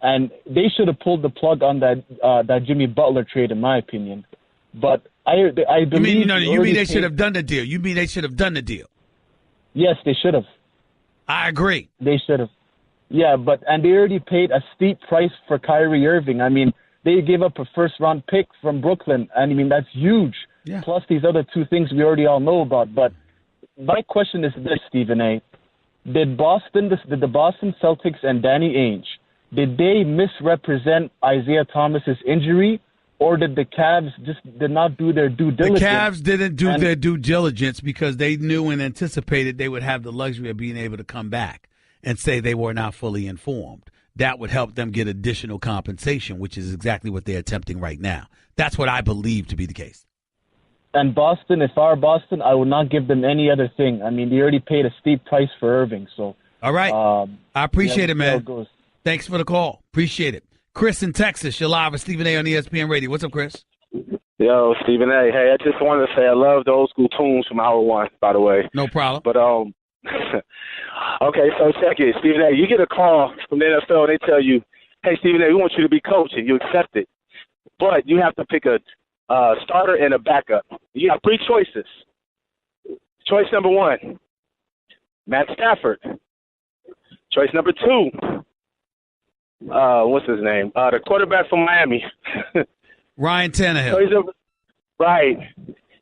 And they should have pulled the plug on that Jimmy Butler trade, in my opinion. But I believe... You mean they should have done the deal. You mean they should have done the deal. Yes, they should have. I agree. They should have. Yeah, and they already paid a steep price for Kyrie Irving. I mean, they gave up a first-round pick from Brooklyn. And, I mean, that's huge. Yeah. Plus these other two things we already all know about. But my question is this, Stephen A. Did the Boston Celtics and Danny Ainge, did they misrepresent Isaiah Thomas's injury, or did the Cavs just did not do their due diligence? The Cavs didn't do their due diligence because they knew and anticipated they would have the luxury of being able to come back and say they were not fully informed. That would help them get additional compensation, which is exactly what they're attempting right now. That's what I believe to be the case. And Boston, if I were Boston, I would not give them any other thing. I mean, they already paid a steep price for Irving. So, all right. I appreciate it, man. Goes. Thanks for the call. Appreciate it. Chris in Texas, you're live with Stephen A. on ESPN Radio. What's up, Chris? Yo, Stephen A. Hey, I just wanted to say I love the old school tunes from Hour One, by the way. No problem. But, okay, so check it. Stephen A., you get a call from the NFL, and they tell you, hey, Stephen A., we want you to be coach, and you accept it. But you have to pick a starter and a backup. You have three choices. Choice number one, Matt Stafford. Choice number 2. What's his name? The quarterback from Miami. Ryan Tannehill.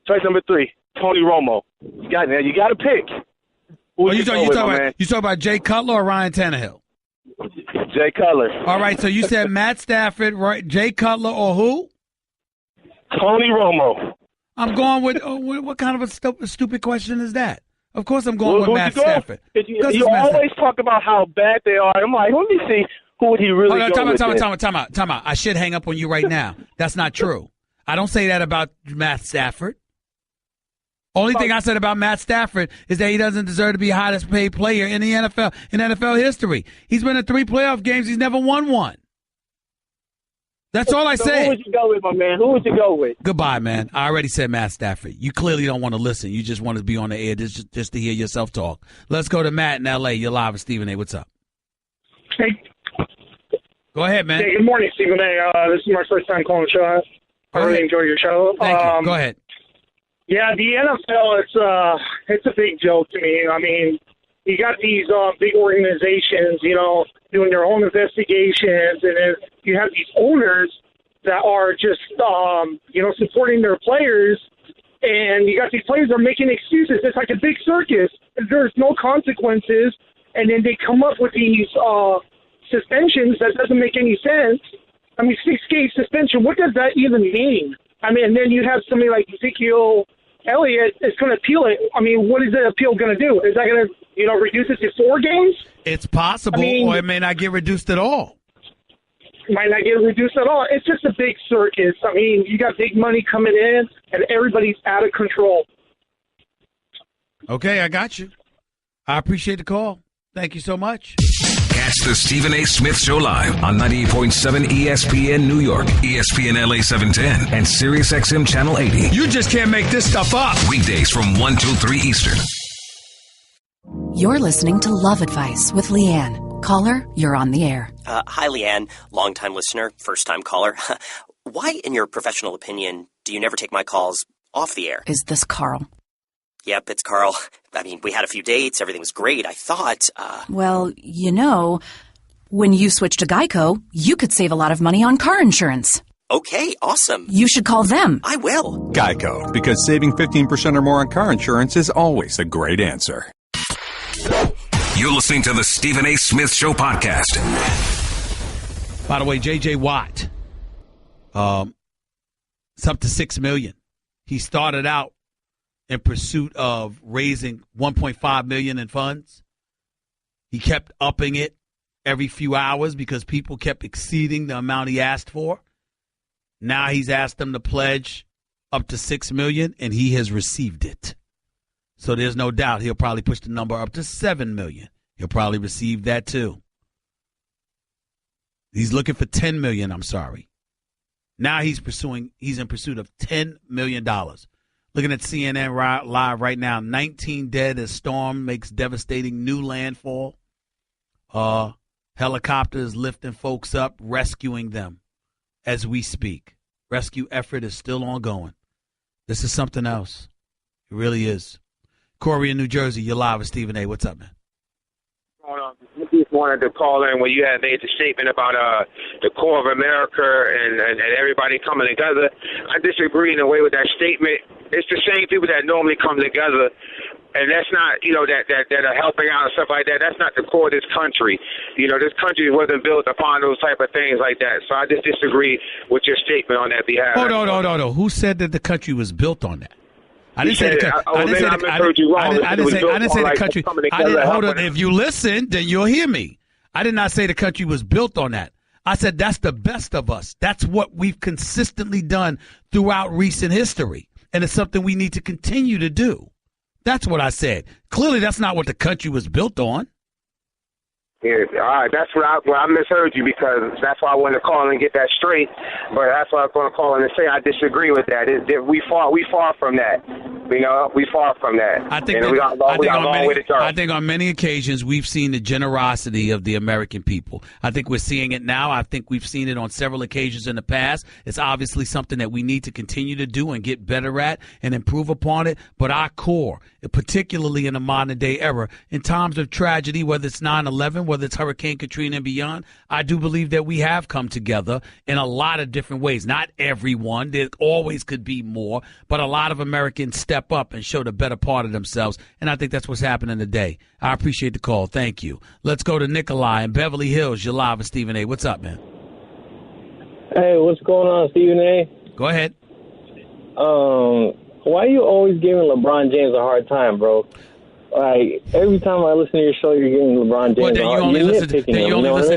Choice number 3, Tony Romo. You got to pick. You talking about Jay Cutler or Ryan Tannehill? Jay Cutler. All right, so you said Matt Stafford, right? Jay Cutler or who? Tony Romo. I'm going with what kind of a stupid question is that? Of course I'm going with Matt Stafford. You always talk about how bad they are. I'm like, let me see who would he really go with. Time out. I should hang up on you right now. That's not true. I don't say that about Matt Stafford. Only thing I said about Matt Stafford is that he doesn't deserve to be the highest paid player in the NFL, in NFL history. He's been in 3 playoff games. He's never won one. That's all I said. Who would you go with, my man? Who would you go with? Goodbye, man. I already said Matt Stafford. You clearly don't want to listen. You just want to be on the air just to hear yourself talk. Let's go to Matt in L.A. You're live with Stephen A. What's up? Hey. Go ahead, man. Hey, good morning, Stephen A. This is my first time calling the show. I really enjoy your show. Thank you. Go ahead. Yeah, the NFL, it's a big joke to me. I mean, you got these big organizations, doing their own investigations, and then you have these owners that are just, supporting their players, and you got these players that are making excuses. It's like a big circus. There's no consequences, and then they come up with these suspensions that doesn't make any sense. I mean, 6-game suspension, what does that even mean? I mean, and then you have somebody like Ezekiel Elliott is going to appeal it. I mean, what is the appeal going to do? Is that going to, reduce it to 4 games? It's possible, or it may not get reduced at all. Might not get reduced at all. It's just a big circus. I mean, you got big money coming in, and everybody's out of control. Okay, I got you. I appreciate the call. Thank you so much. Catch the Stephen A. Smith Show live on 98.7 ESPN New York, ESPN LA 710, and Sirius XM Channel 80. You just can't make this stuff up. Weekdays from 1 till 3 Eastern. You're listening to Love Advice with Leanne. Caller, you're on the air. Hi, Leanne. Long-time listener, first-time caller. Why, in your professional opinion, do you never take my calls off the air? Is this Carl? Yep, it's Carl. I mean, we had a few dates. Everything was great. I thought, Well, when you switch to Geico, you could save a lot of money on car insurance. Okay, awesome. You should call them. I will. Geico, because saving 15% or more on car insurance is always a great answer. You're listening to the Stephen A. Smith Show podcast. By the way, J.J. Watt, it's up to $6 million. He started out in pursuit of raising $1.5 million in funds. He kept upping it every few hours because people kept exceeding the amount he asked for. Now he's asked them to pledge up to $6 million, and he has received it. So there's no doubt he'll probably push the number up to $7 million. He'll probably receive that too. He's looking for $10 million, Now he's in pursuit of $10 million. Looking at CNN Live right now, 19 dead as storm makes devastating new landfall. Helicopters lifting folks up, rescuing them as we speak. Rescue effort is still ongoing. This is something else. It really is. Corey in New Jersey, you're live with Stephen A. What's up, man? I just wanted to call in when you had made the statement about the core of America and everybody coming together. I disagree in a way with that statement. It's the same people that normally come together, and that's not, that are helping out and stuff like that. That's not the core of this country. This country wasn't built upon those type of things like that. So I just disagree with your statement on that behalf. Hold on. Who said that the country was built on that? I didn't say the country. I didn't say the country. Hold on. If you listen, then you'll hear me. I did not say the country was built on that. I said that's the best of us. That's what we've consistently done throughout recent history, and it's something we need to continue to do. That's what I said. Clearly, that's not what the country was built on. Yeah, all right. That's what I misheard you, because that's why I wanted to call and get that straight. But that's why I was going to call in and say I disagree with that. We far from that. You know, we far from that. I think, we got a long way to go. I think on many occasions we've seen the generosity of the American people. I think we're seeing it now. I think we've seen it on several occasions in the past. It's obviously something that we need to continue to do and get better at and improve upon it. But our core, particularly in the modern day era, in times of tragedy, whether it's 9/11, whether it's Hurricane Katrina and beyond, I do believe that we have come together in a lot of different ways. Not everyone. There always could be more, but a lot of Americans step up and show the better part of themselves, and I think that's what's happening today. I appreciate the call. Thank you. Let's go to Nikolai in Beverly Hills. You're live with Stephen A. What's up, man? Hey, what's going on, Stephen A? Go ahead. Why are you always giving LeBron James a hard time, bro? Like, every time I listen to your show, you're giving LeBron James Well, then a you hard only time. listen.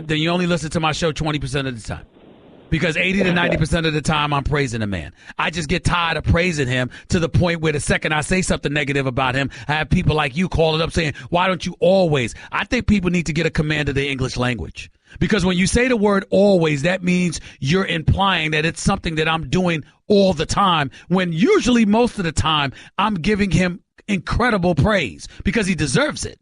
Then you only listen to my show 20% of the time. Because 80 to 90% of the time I'm praising a man. I just get tired of praising him to the point where the second I say something negative about him, I have people like you calling up saying, why don't you always? I think people need to get a command of the English language. Because when you say the word always, that means you're implying that it's something that I'm doing all the time, when usually most of the time I'm giving him incredible praise because he deserves it.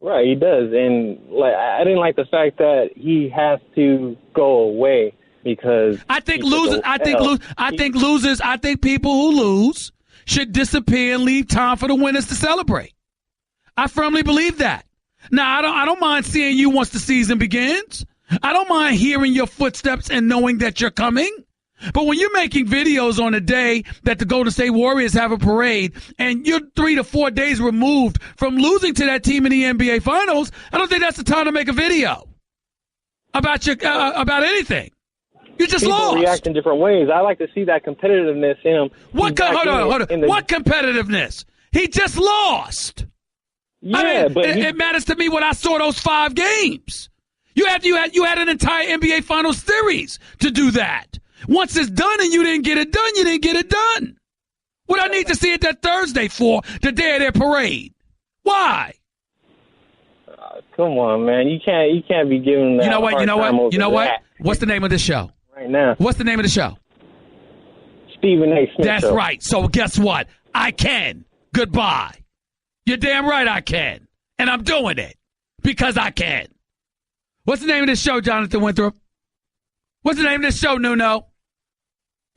Right, he does. And like, I didn't like the fact that he has to go away. Because I think losers, I think people who lose should disappear and leave time for the winners to celebrate. I firmly believe that. Now, I don't mind seeing you once the season begins. I don't mind hearing your footsteps and knowing that you're coming. But when you're making videos on a day that the Golden State Warriors have a parade and you're 3 to 4 days removed from losing to that team in the NBA Finals, I don't think that's the time to make a video about about anything. You just lost. People react in different ways. I like to see that competitiveness in him. Hold on. What competitiveness? He just lost. Yeah, but it matters to me when I saw those 5 games. You had an entire NBA Finals series to do that. Once it's done and you didn't get it done, you didn't get it done. What I need to see it that Thursday for, the day of their parade? Why? Come on, man. You can't be giving that. You know what? What's the name of this show? Right now. What's the name of the show? Stephen A. Smith That's Show. right. So guess what? I can. Goodbye. You're damn right I can. And I'm doing it because I can. What's the name of this show, Jonathan Winthrop? What's the name of this show, Nuno?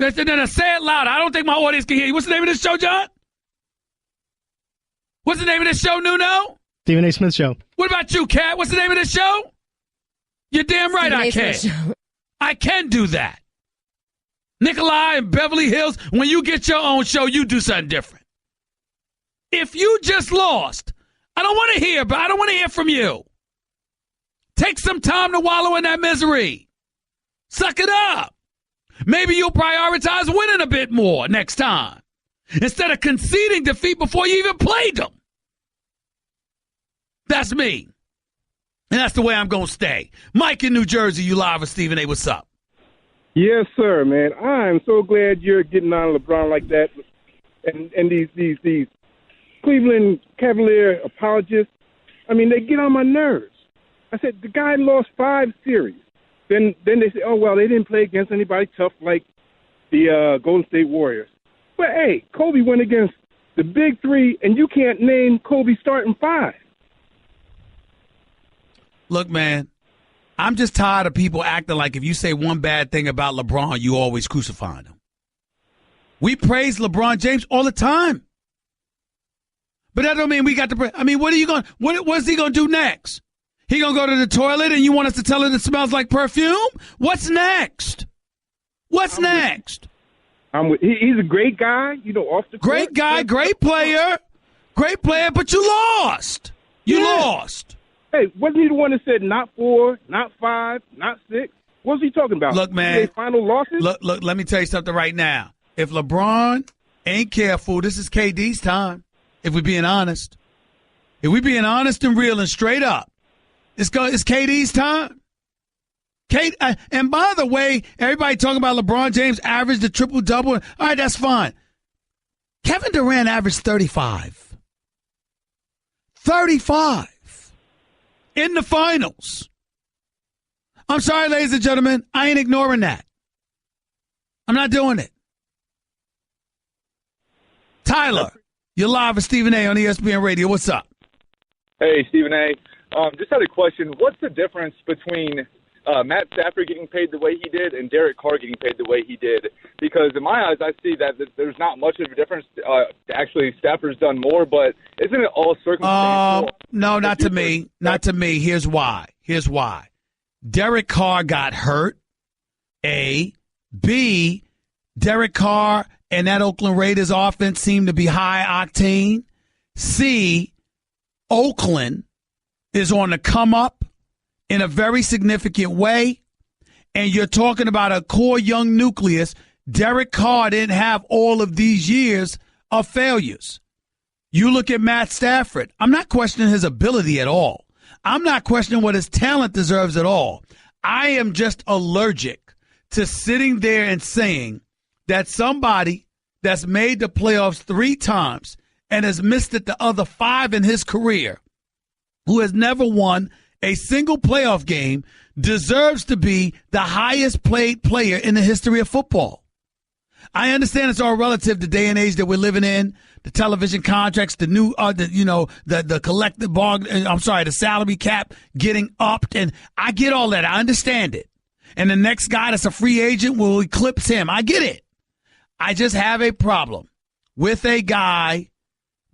No, say it loud. I don't think my audience can hear you. What's the name of this show, John? What's the name of this show, Nuno? Stephen A. Smith Show. What about you, Kat? What's the name of this show? You're damn right I can. I can do that. Nikolai and Beverly Hills, when you get your own show, you do something different. If you just lost, I don't want to hear from you. Take some time to wallow in that misery. Suck it up. Maybe you'll prioritize winning a bit more next time instead of conceding defeat before you even played them. That's me. And that's the way I'm going to stay. Mike in New Jersey, you live with Stephen A. What's up? Yes, sir, man. I'm so glad you're getting on LeBron like that. And these Cleveland Cavalier apologists, I mean, they get on my nerves. I said, the guy lost 5 series. Then they say, oh, well, they didn't play against anybody tough like the Golden State Warriors. But, hey, Kobe went against the big 3, and you can't name Kobe starting 5. Look, man, I'm just tired of people acting like if you say one bad thing about LeBron, you always crucifying him. We praise LeBron James all the time. But that don't mean we got to – I mean, what is he going to do next? He going to go to the toilet and you want us to tell him it smells like perfume? What's next? What's next? He's a great guy, off the court. Great guy, great player, but you lost. You lost. Hey, wasn't he the one that said not 4, not 5, not 6? What was he talking about? Look, man. Final losses? Look, let me tell you something right now. If LeBron ain't careful, this is KD's time, if we're being honest. If we're being honest and real and straight up, it's KD's time. And by the way, everybody talking about LeBron James averaged the triple-double. All right, that's fine. Kevin Durant averaged 35. 35. In the finals. I'm sorry, ladies and gentlemen. I ain't ignoring that. I'm not doing it. Tyler, you're live with Stephen A. on ESPN Radio. What's up? Hey, Stephen A. Just had a question. What's the difference between Matt Stafford getting paid the way he did and Derek Carr getting paid the way he did? Because in my eyes, I see that there's not much of a difference. Actually, Stafford's done more, but isn't it all circumstantial? No, not to me. Not to me. Here's why. Derek Carr got hurt, A. B, Derek Carr and that Oakland Raiders offense seemed to be high octane. C, Oakland is on the come up in a very significant way. And you're talking about a core young nucleus. Derek Carr didn't have all of these years of failures. You look at Matt Stafford. I'm not questioning his ability at all. I'm not questioning what his talent deserves at all. I am just allergic to sitting there and saying that somebody that's made the playoffs 3 times and has missed it the other 5 in his career, who has never won a single playoff game, deserves to be the highest paid player in the history of football. I understand it's all relative to the day and age that we're living in, the television contracts, the new, the collective bargain. The salary cap getting upped, and I get all that. I understand it. And the next guy that's a free agent will eclipse him. I get it. I just have a problem with a guy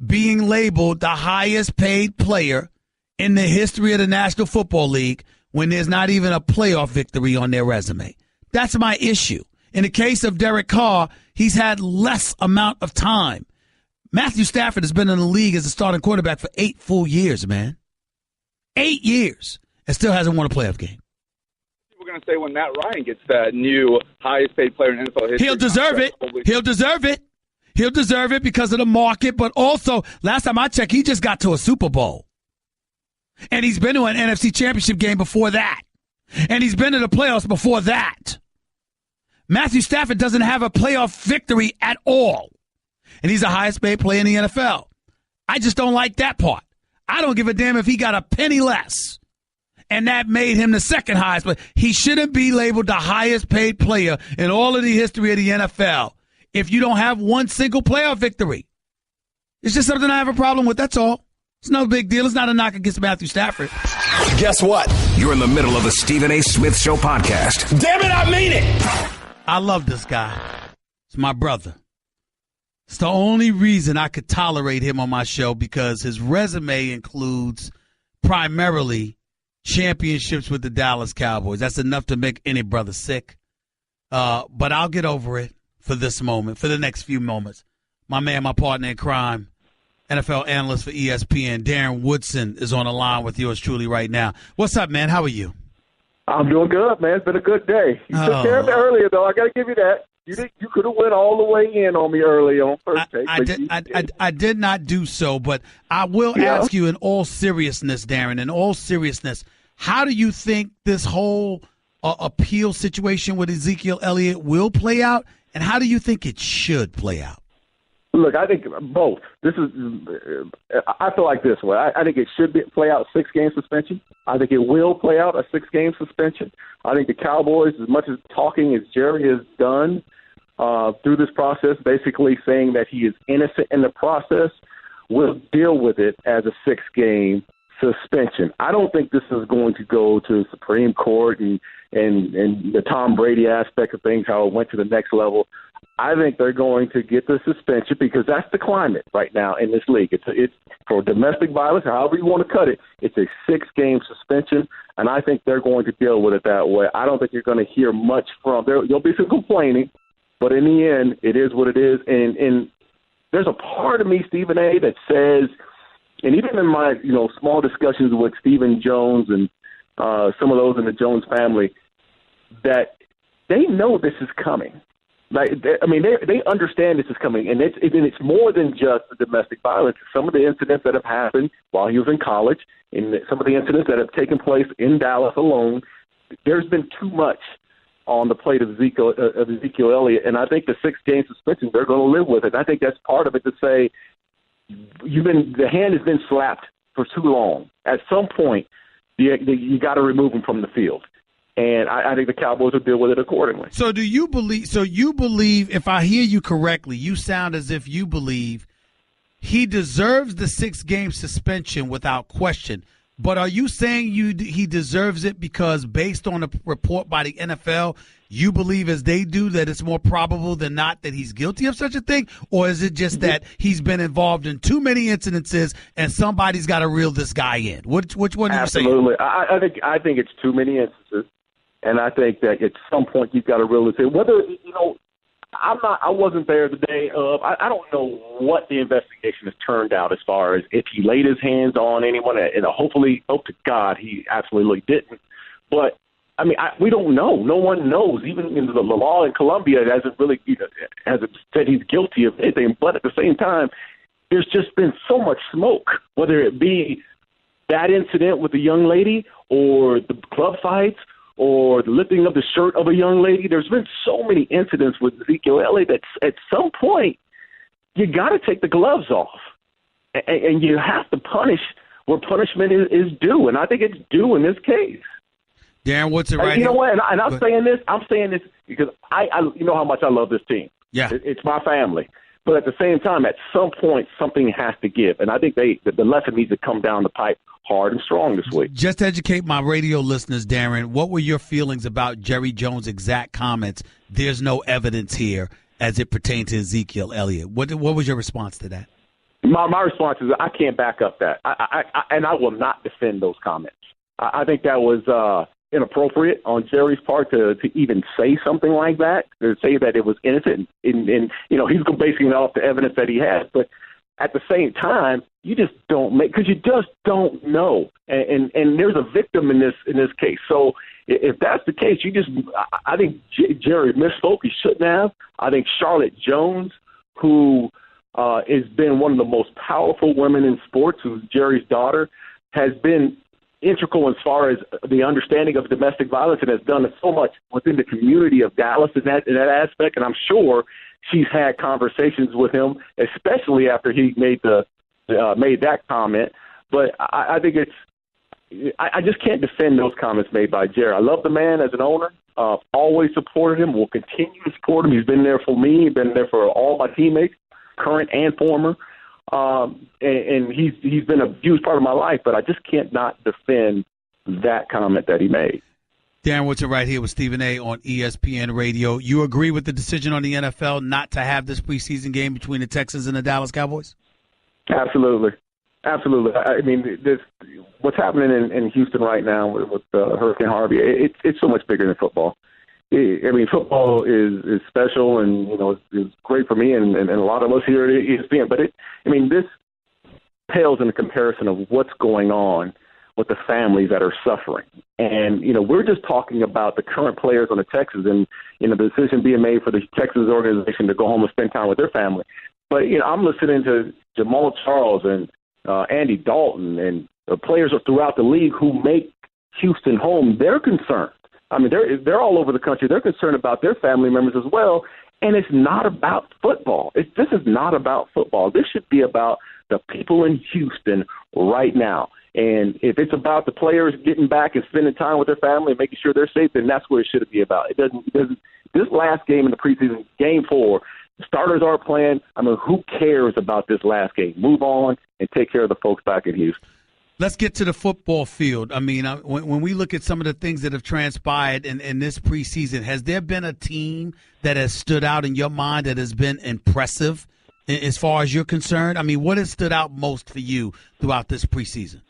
being labeled the highest paid player in the history of the National Football League when there's not even a playoff victory on their resume. That's my issue. In the case of Derek Carr, he's had less amount of time. Matthew Stafford has been in the league as a starting quarterback for 8 full years, man. 8 years, and still hasn't won a playoff game. Going to say when Matt Ryan gets that new highest paid player in NFL history. He'll deserve it because of the market, but also, last time I checked, he just got to a Super Bowl. And he's been to an NFC Championship game before that. And he's been to the playoffs before that. Matthew Stafford doesn't have a playoff victory at all. And he's the highest paid player in the NFL. I just don't like that part. I don't give a damn if he got a penny less. And that made him the second highest. But he shouldn't be labeled the highest paid player in all of the history of the NFL if you don't have one single playoff victory. It's just something I have a problem with, that's all. It's no big deal. It's not a knock against Matthew Stafford. Guess what? You're in the middle of the Stephen A. Smith Show podcast. Damn it, I mean it! I love this guy. It's my brother. It's the only reason I could tolerate him on my show, because his resume includes primarily championships with the Dallas Cowboys. That's enough to make any brother sick. But I'll get over it for this moment, for the next few moments. My man, my partner in crime, NFL analyst for ESPN, Darren Woodson, is on the line with yours truly right now. What's up, man? How are you? I'm doing good, man. It's been a good day. You took care of me earlier, though. I got to give you that. You could have went all the way in on me early on first take. I did not do so, but I will ask you in all seriousness, Darren, in all seriousness, how do you think this whole appeal situation with Ezekiel Elliott will play out, and how do you think it should play out? Look, I think both. I feel like this way. I think it should play out 6-game suspension. I think it will play out a 6-game suspension. I think the Cowboys, as much as talking as Jerry has done through this process, basically saying that he is innocent in the process, will deal with it as a 6-game suspension. I don't think this is going to go to the Supreme Court and the Tom Brady aspect of things, how it went to the next level. I think they're going to get the suspension because that's the climate right now in this league. It's for domestic violence, however you want to cut it, it's a 6-game suspension, and I think they're going to deal with it that way. I don't think you're going to hear much from there. There'll be some complaining, but in the end, it is what it is. And there's a part of me, Stephen A., that says, and even in my small discussions with Stephen Jones and some of those in the Jones family, that they know this is coming. They understand this is coming, and it's more than just the domestic violence. Some of the incidents that have happened while he was in college, and some of the incidents that have taken place in Dallas alone, there's been too much on the plate of Ezekiel Elliott, and I think the 6-game suspension, they're going to live with it. I think that's part of it, to say the hand has been slapped for too long. At some point, you got to remove him from the field. And I think the Cowboys will deal with it accordingly. So you believe, if I hear you correctly, you sound as if you believe he deserves the 6-game suspension without question. But are you saying he deserves it because based on a report by the NFL, you believe as they do that it's more probable than not that he's guilty of such a thing? Or is it just that he's been involved in too many incidences and somebody's got to reel this guy in? Which one are you saying? Absolutely. I think it's too many instances. And I think that at some point you've got to realize it. Whether, I wasn't there the day of. I don't know what the investigation has turned out as far as if he laid his hands on anyone, and hopefully, hope to God, he absolutely didn't. But I mean, we don't know. No one knows. Even the law in Colombia hasn't really hasn't said he's guilty of anything. But at the same time, there's just been so much smoke, whether it be that incident with the young lady or the club fights, or the lifting of the shirt of a young lady. There's been so many incidents with Ezekiel Elliott that at some point you got to take the gloves off, and you have to punish where punishment is due, and I think it's due in this case. Darren Woodson, right? You know what? And I'm saying this because I you know how much I love this team. Yeah, it's my family. But at the same time, at some point, something has to give, and I think the lesson needs to come down the pipe hard and strong this week. Just to educate my radio listeners, Darren, what were your feelings about Jerry Jones' exact comments? There's no evidence here as it pertains to Ezekiel Elliott. What was your response to that? My response is I can't back up that, and I will not defend those comments. I think that was inappropriate on Jerry's part to even say something like that, to say that it was innocent, and he's basing it off the evidence that he has, but at the same time, you just don't because you just don't know, and there's a victim in this case. So if that's the case, I think Jerry misspoke. He shouldn't have. I think Charlotte Jones, who has been one of the most powerful women in sports, who's Jerry's daughter, has been integral as far as the understanding of domestic violence and has done so much within the community of Dallas in that aspect. And I'm sure she's had conversations with him, especially after he made that comment. But I think I just can't defend those comments made by Jerry. I love the man as an owner. Always supported him. Will continue to support him. He's been there for me. He's been there for all my teammates, current and former. And he's been a huge part of my life. But I just can't not defend that comment that he made. Darren Woodson right here with Stephen A. on ESPN Radio. You agree with the decision on the NFL not to have this preseason game between the Texans and the Dallas Cowboys? Absolutely. I mean, what's happening in Houston right now with Hurricane Harvey, it's so much bigger than football. I mean, football is special and, it's great for me and a lot of us here at ESPN. But this pales in the comparison of what's going on with the families that are suffering. And, we're just talking about the current players on the Texans and, the decision being made for the Texans organization to go home and spend time with their family. But, I'm listening to Jamal Charles and Andy Dalton and players throughout the league who make Houston home. They're concerned. I mean, they're all over the country. They're concerned about their family members as well. And it's not about football. This is not about football. This should be about the people in Houston right now. And if it's about the players getting back and spending time with their family and making sure they're safe, then that's what it should be about. It doesn't. This last game in the preseason, Game 4, the starters aren't playing. I mean, who cares about this last game? Move on and take care of the folks back in Houston. Let's get to the football field. I mean, when we look at some of the things that have transpired in this preseason, has there been a team that has stood out in your mind that has been impressive as far as you're concerned? I mean, what has stood out most for you throughout this preseason?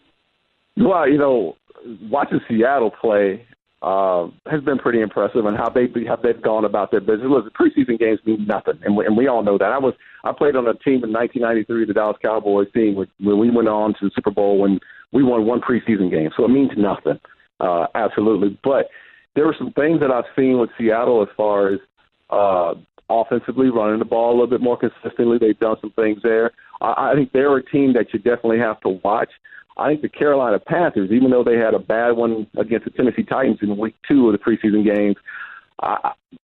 Well, watching Seattle play has been pretty impressive, and how they've gone about their business. Look, the preseason games mean nothing, and we all know that. I played on a team in 1993, the Dallas Cowboys team, when we went on to the Super Bowl when we won one preseason game, so it means nothing, absolutely. But there were some things that I've seen with Seattle as far as offensively running the ball a little bit more consistently. They've done some things there. I think they're a team that you definitely have to watch. I think the Carolina Panthers, even though they had a bad one against the Tennessee Titans in week 2 of the preseason games,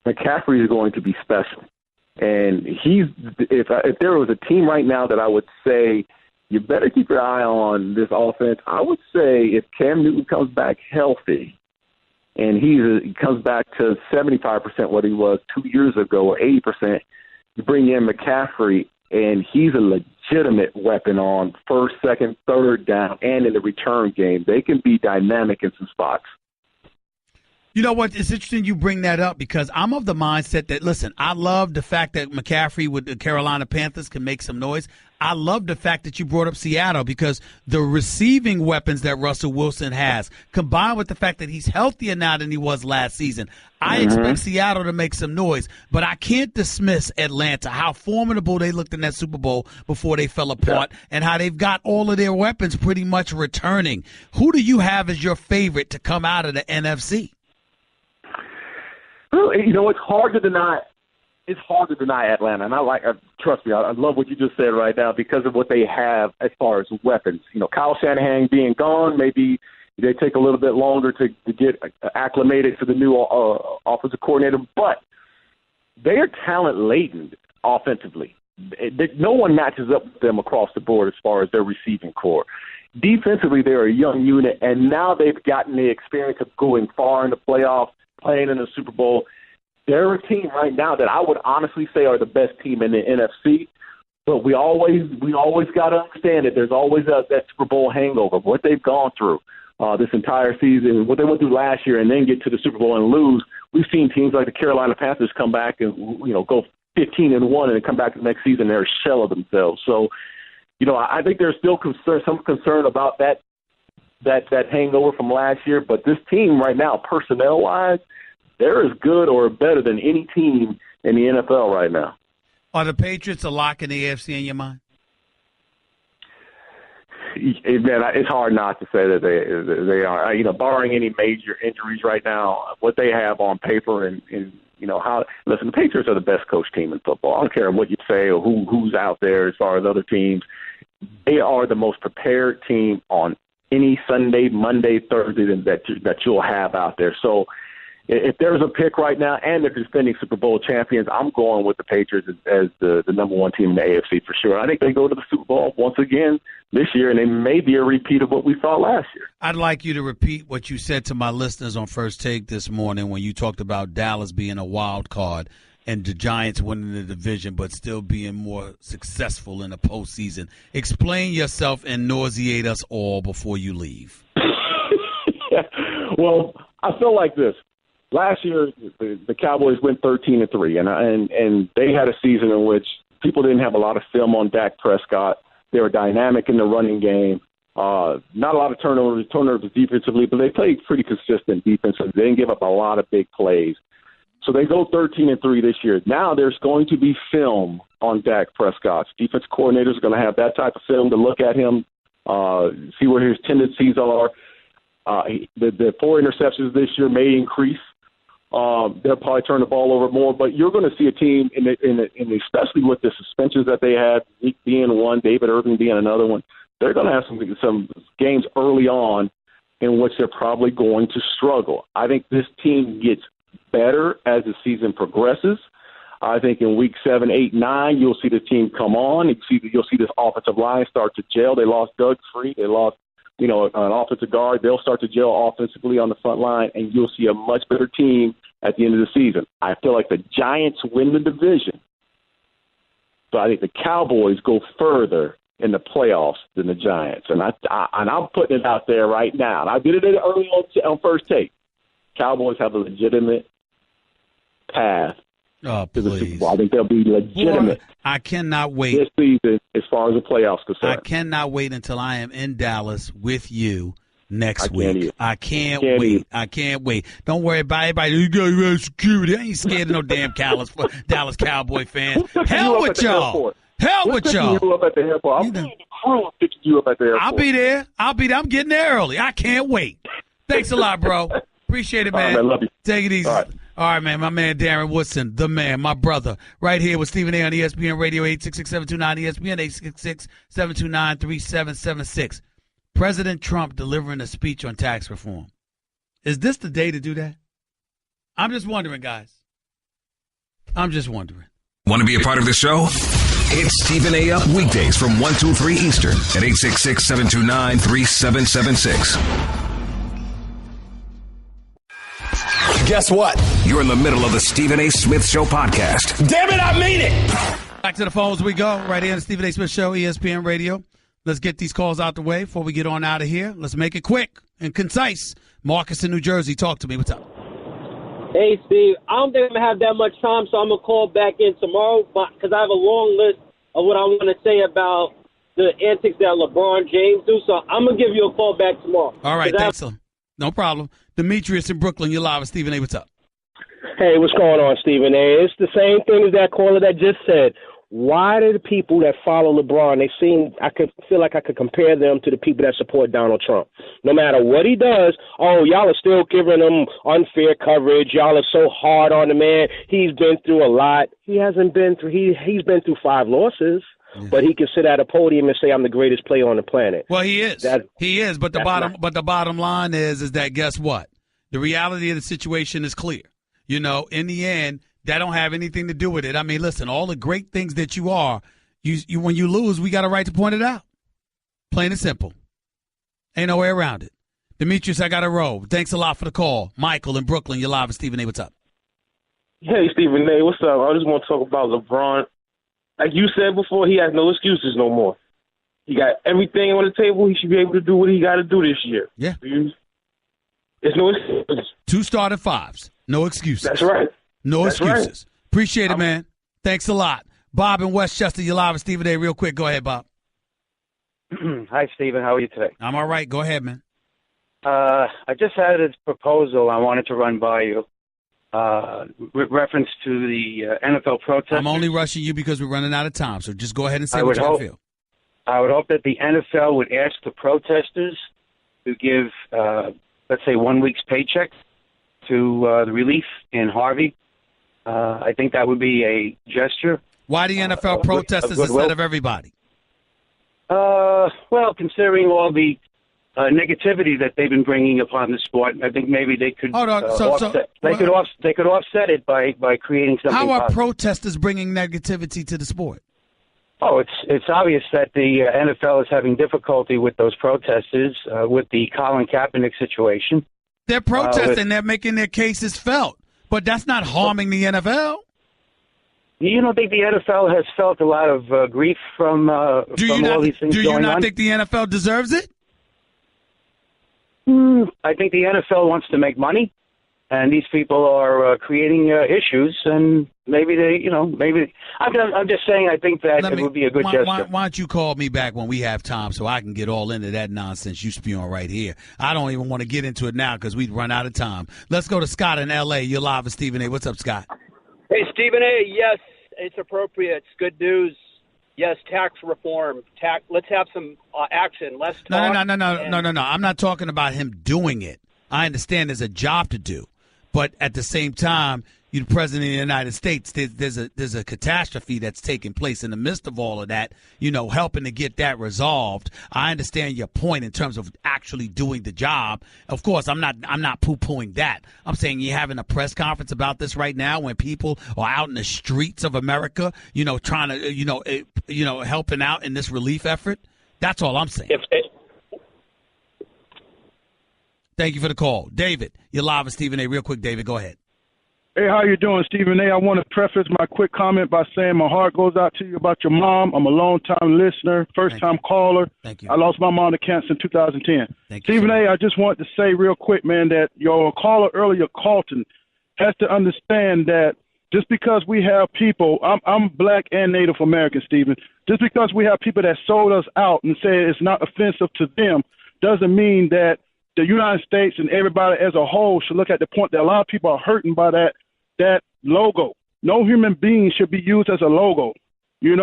McCaffrey is going to be special. And if there was a team right now that I would say you better keep your eye on this offense, I would say if Cam Newton comes back healthy and he comes back to 75% what he was 2 years ago or 80%, you bring in McCaffrey, and he's a legitimate weapon on first, second, third down, and in the return game. They can be dynamic in some spots. You know what? It's interesting you bring that up because I'm of the mindset that, listen, I love the fact that McCaffrey with the Carolina Panthers can make some noise. I love the fact that you brought up Seattle because the receiving weapons that Russell Wilson has, combined with the fact that he's healthier now than he was last season, I expect Seattle to make some noise. But I can't dismiss Atlanta, how formidable they looked in that Super Bowl before they fell apart, and how they've got all of their weapons pretty much returning. Who do you have as your favorite to come out of the NFC? You know, it's hard to deny. It's hard to deny Atlanta, and trust me, I love what you just said right now because of what they have as far as weapons. You know, Kyle Shanahan being gone, maybe they take a little bit longer to get acclimated to the new offensive coordinator, but they are talent laden offensively. No one matches up with them across the board as far as their receiving core. Defensively, they're a young unit, and now they've gotten the experience of going far in the playoffs, playing in the Super Bowl. They're a team right now that I would honestly say are the best team in the NFC. But we always got to understand that there's always that Super Bowl hangover. What they've gone through this entire season, what they went through last year, and then get to the Super Bowl and lose. We've seen teams like the Carolina Panthers come back and go 15-1 and then come back the next season they're a shell of themselves. So, I think there's still some concern about that hangover from last year. But this team right now, personnel-wise, they're as good or better than any team in the NFL right now. Are the Patriots a lock in the AFC in your mind? Man, it's hard not to say that they are. Barring any major injuries right now, what they have on paper and how. Listen, the Patriots are the best coach team in football. I don't care what you say or who's out there as far as other teams. They are the most prepared team on any Sunday, Monday, Thursday that you'll have out there. So if there's a pick right now and they're defending Super Bowl champions, I'm going with the Patriots as the number one team in the AFC for sure. I think they go to the Super Bowl once again this year, and they may be a repeat of what we saw last year. I'd like you to repeat what you said to my listeners on First Take this morning when you talked about Dallas being a wild card and the Giants winning the division but still being more successful in the postseason. Explain yourself and nauseate us all before you leave. Well, I feel like this. Last year, the Cowboys went 13-3, and they had a season in which people didn't have a lot of film on Dak Prescott. They were dynamic in the running game. Not a lot of turnovers defensively, but they played pretty consistent defensively. They didn't give up a lot of big plays. So they go 13-3 this year. Now there's going to be film on Dak Prescott. Defense coordinators are going to have that type of film to look at him, see where his tendencies are. The 4 interceptions this year may increase. They'll probably turn the ball over more, but you're going to see a team, especially with the suspensions that they had, Zeke being one, David Irving being another one. They're going to have some games early on in which they're probably going to struggle. I think this team gets better as the season progresses. I think in week 7, 8, 9, you'll see the team come on. You'll see this offensive line start to gel. They lost Doug Free. They lost an offensive guard. They'll start to gel offensively on the front line, and you'll see a much better team at the end of the season. I feel like the Giants win the division, but I think the Cowboys go further in the playoffs than the Giants. And I'm putting it out there right now. And I did it early on First Take. Cowboys have a legitimate path to the Super Bowl. I think they'll be legitimate. Boy, I cannot wait this season as far as the playoffs concerned. I cannot wait until I am in Dallas with you next week. I can't wait. I can't wait. Don't worry about everybody. You got security. I ain't scared of no damn Dallas Cowboy fans. Hell with y'all. Hell with y'all. You up at the airport. I'm picking you up at the airport. I'll be there. I'm getting there early. I can't wait. Thanks a lot, bro. Appreciate it, man. All right, man. Love you. Take it easy. All right, man. My man Darren Woodson, the man, my brother, right here with Stephen A. on ESPN Radio 866-729 ESPN 866-729-3776. President Trump delivering a speech on tax reform. Is this the day to do that? I'm just wondering, guys. I'm just wondering. Want to be a part of the show? Hit Stephen A. up weekdays from 1 to 3 Eastern at 866-729-3776. Guess what? You're in the middle of the Stephen A. Smith Show podcast. Damn it, I mean it! Back to the phones we go. Right here on the Stephen A. Smith Show, ESPN Radio. Let's get these calls out the way before we get on out of here. Let's make it quick and concise. Marcus in New Jersey, talk to me. What's up? Hey, Steve. I don't think I'm going to have that much time, so I'm going to call back in tomorrow because I have a long list of what I want to say about the antics that LeBron James do. So I'm going to give you a call back tomorrow. All right, thanks. No problem. Demetrius in Brooklyn, you're live with Stephen A. What's up? Hey, what's going on, Stephen A? It's the same thing as that caller that just said. Why do the people that follow LeBron, I could feel like I could compare them to the people that support Donald Trump. No matter what he does, y'all are still giving him unfair coverage. Y'all are so hard on the man. He's been through a lot. He hasn't been through, he's been through 5 losses. But he can sit at a podium and say, I'm the greatest player on the planet. Well, he is. He is. But the bottom line is that guess what? The reality of the situation is clear. You know, in the end, that don't have anything to do with it. I mean, listen, all the great things that you are, you when you lose, we got a right to point it out. Plain and simple. Ain't no way around it. Demetrius, I got to roll. Thanks a lot for the call. Michael in Brooklyn, you're live with Stephen A. What's up? Hey, Stephen A. What's up? I just want to talk about LeBron. Like you said before, he has no excuses no more. He got everything on the table. He should be able to do what he got to do this year. Yeah. There's no excuses. 2 started 5s. No excuses. That's right. No That's excuses. Right. Appreciate it, man. Thanks a lot. Bob in Westchester, you're live with Stephen A. Real quick. Go ahead, Bob. Hi, Stephen. How are you today? I'm all right. Go ahead, man. I just had a proposal I wanted to run by you with reference to the NFL protest. I'm only rushing you because we're running out of time, so just go ahead and say what you feel. I would hope that the NFL would ask the protesters to give, let's say, 1 week's paycheck to the relief in Harvey. I think that would be a gesture. Why the NFL protesters instead of everybody? Well, considering all the negativity that they've been bringing upon the sport, I think maybe they could offset. They could offset it by creating something. How are positive. Protesters bringing negativity to the sport? Oh, it's obvious that the NFL is having difficulty with those protesters with the Colin Kaepernick situation. They're protesting. They're making their cases felt, but that's not harming the NFL. You don't think the NFL has felt a lot of grief from all these things going on? Do you not think the NFL deserves it? I think the NFL wants to make money, and these people are creating issues, and maybe I'm just saying I think that it would be a good gesture. Why don't you call me back when we have time so I can get all into that nonsense you spewing right here? I don't even want to get into it now because we'd run out of time. Let's go to Scott in L.A. You're live with Stephen A. What's up, Scott? Hey, Stephen A., yes, it's appropriate. It's good news. Yes, tax reform. Let's have some action. Less talk. No. I'm not talking about him doing it. I understand there's a job to do. But at the same time, you're the president of the United States. There's a catastrophe that's taking place in the midst of all of that, helping to get that resolved. I understand your point in terms of actually doing the job. Of course, I'm not poo-pooing that. I'm saying you're having a press conference about this right now when people are out in the streets of America, trying to, helping out in this relief effort. That's all I'm saying. Thank you for the call. David, you're live with Stephen A. Real quick, David, go ahead. Hey, how you doing, Stephen A? I want to preface my quick comment by saying my heart goes out to you about your mom. I'm a long-time listener, first-time caller. Thank you. I lost my mom to cancer in 2010. Thank you. Stephen A., I just wanted to say real quick, man, that your caller earlier, Carlton, has to understand that just because we have people, I'm black and Native American, Stephen, just because we have people that sold us out and say it's not offensive to them doesn't mean that the United States and everybody as a whole should look at the point that a lot of people are hurting by that logo. No human being should be used as a logo. And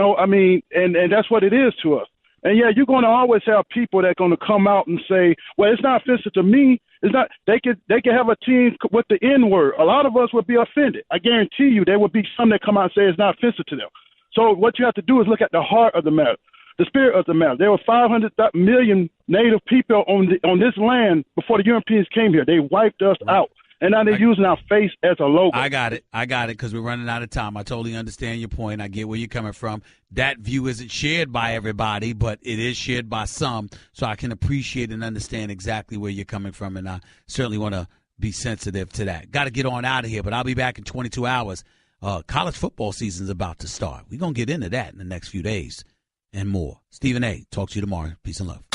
that's what it is to us. And yeah, you're going to always have people that are going to come out and say, well, it's not offensive to me. It's not. They could have a team with the N-word. A lot of us would be offended. I guarantee you there would be some that come out and say it's not offensive to them. So what you have to do is look at the heart of the matter. The spirit of the matter. There were 500 million native people on this land before the Europeans came here. They wiped us out, and now they're using our face as a logo. I got it because we're running out of time. I totally understand your point. I get where you're coming from. That view isn't shared by everybody, but it is shared by some, so I can appreciate and understand exactly where you're coming from, and I certainly want to be sensitive to that. Got to get on out of here, but I'll be back in 22 hours. college football season's about to start. We're going to get into that in the next few days and more. Stephen A., talk to you tomorrow. Peace and love.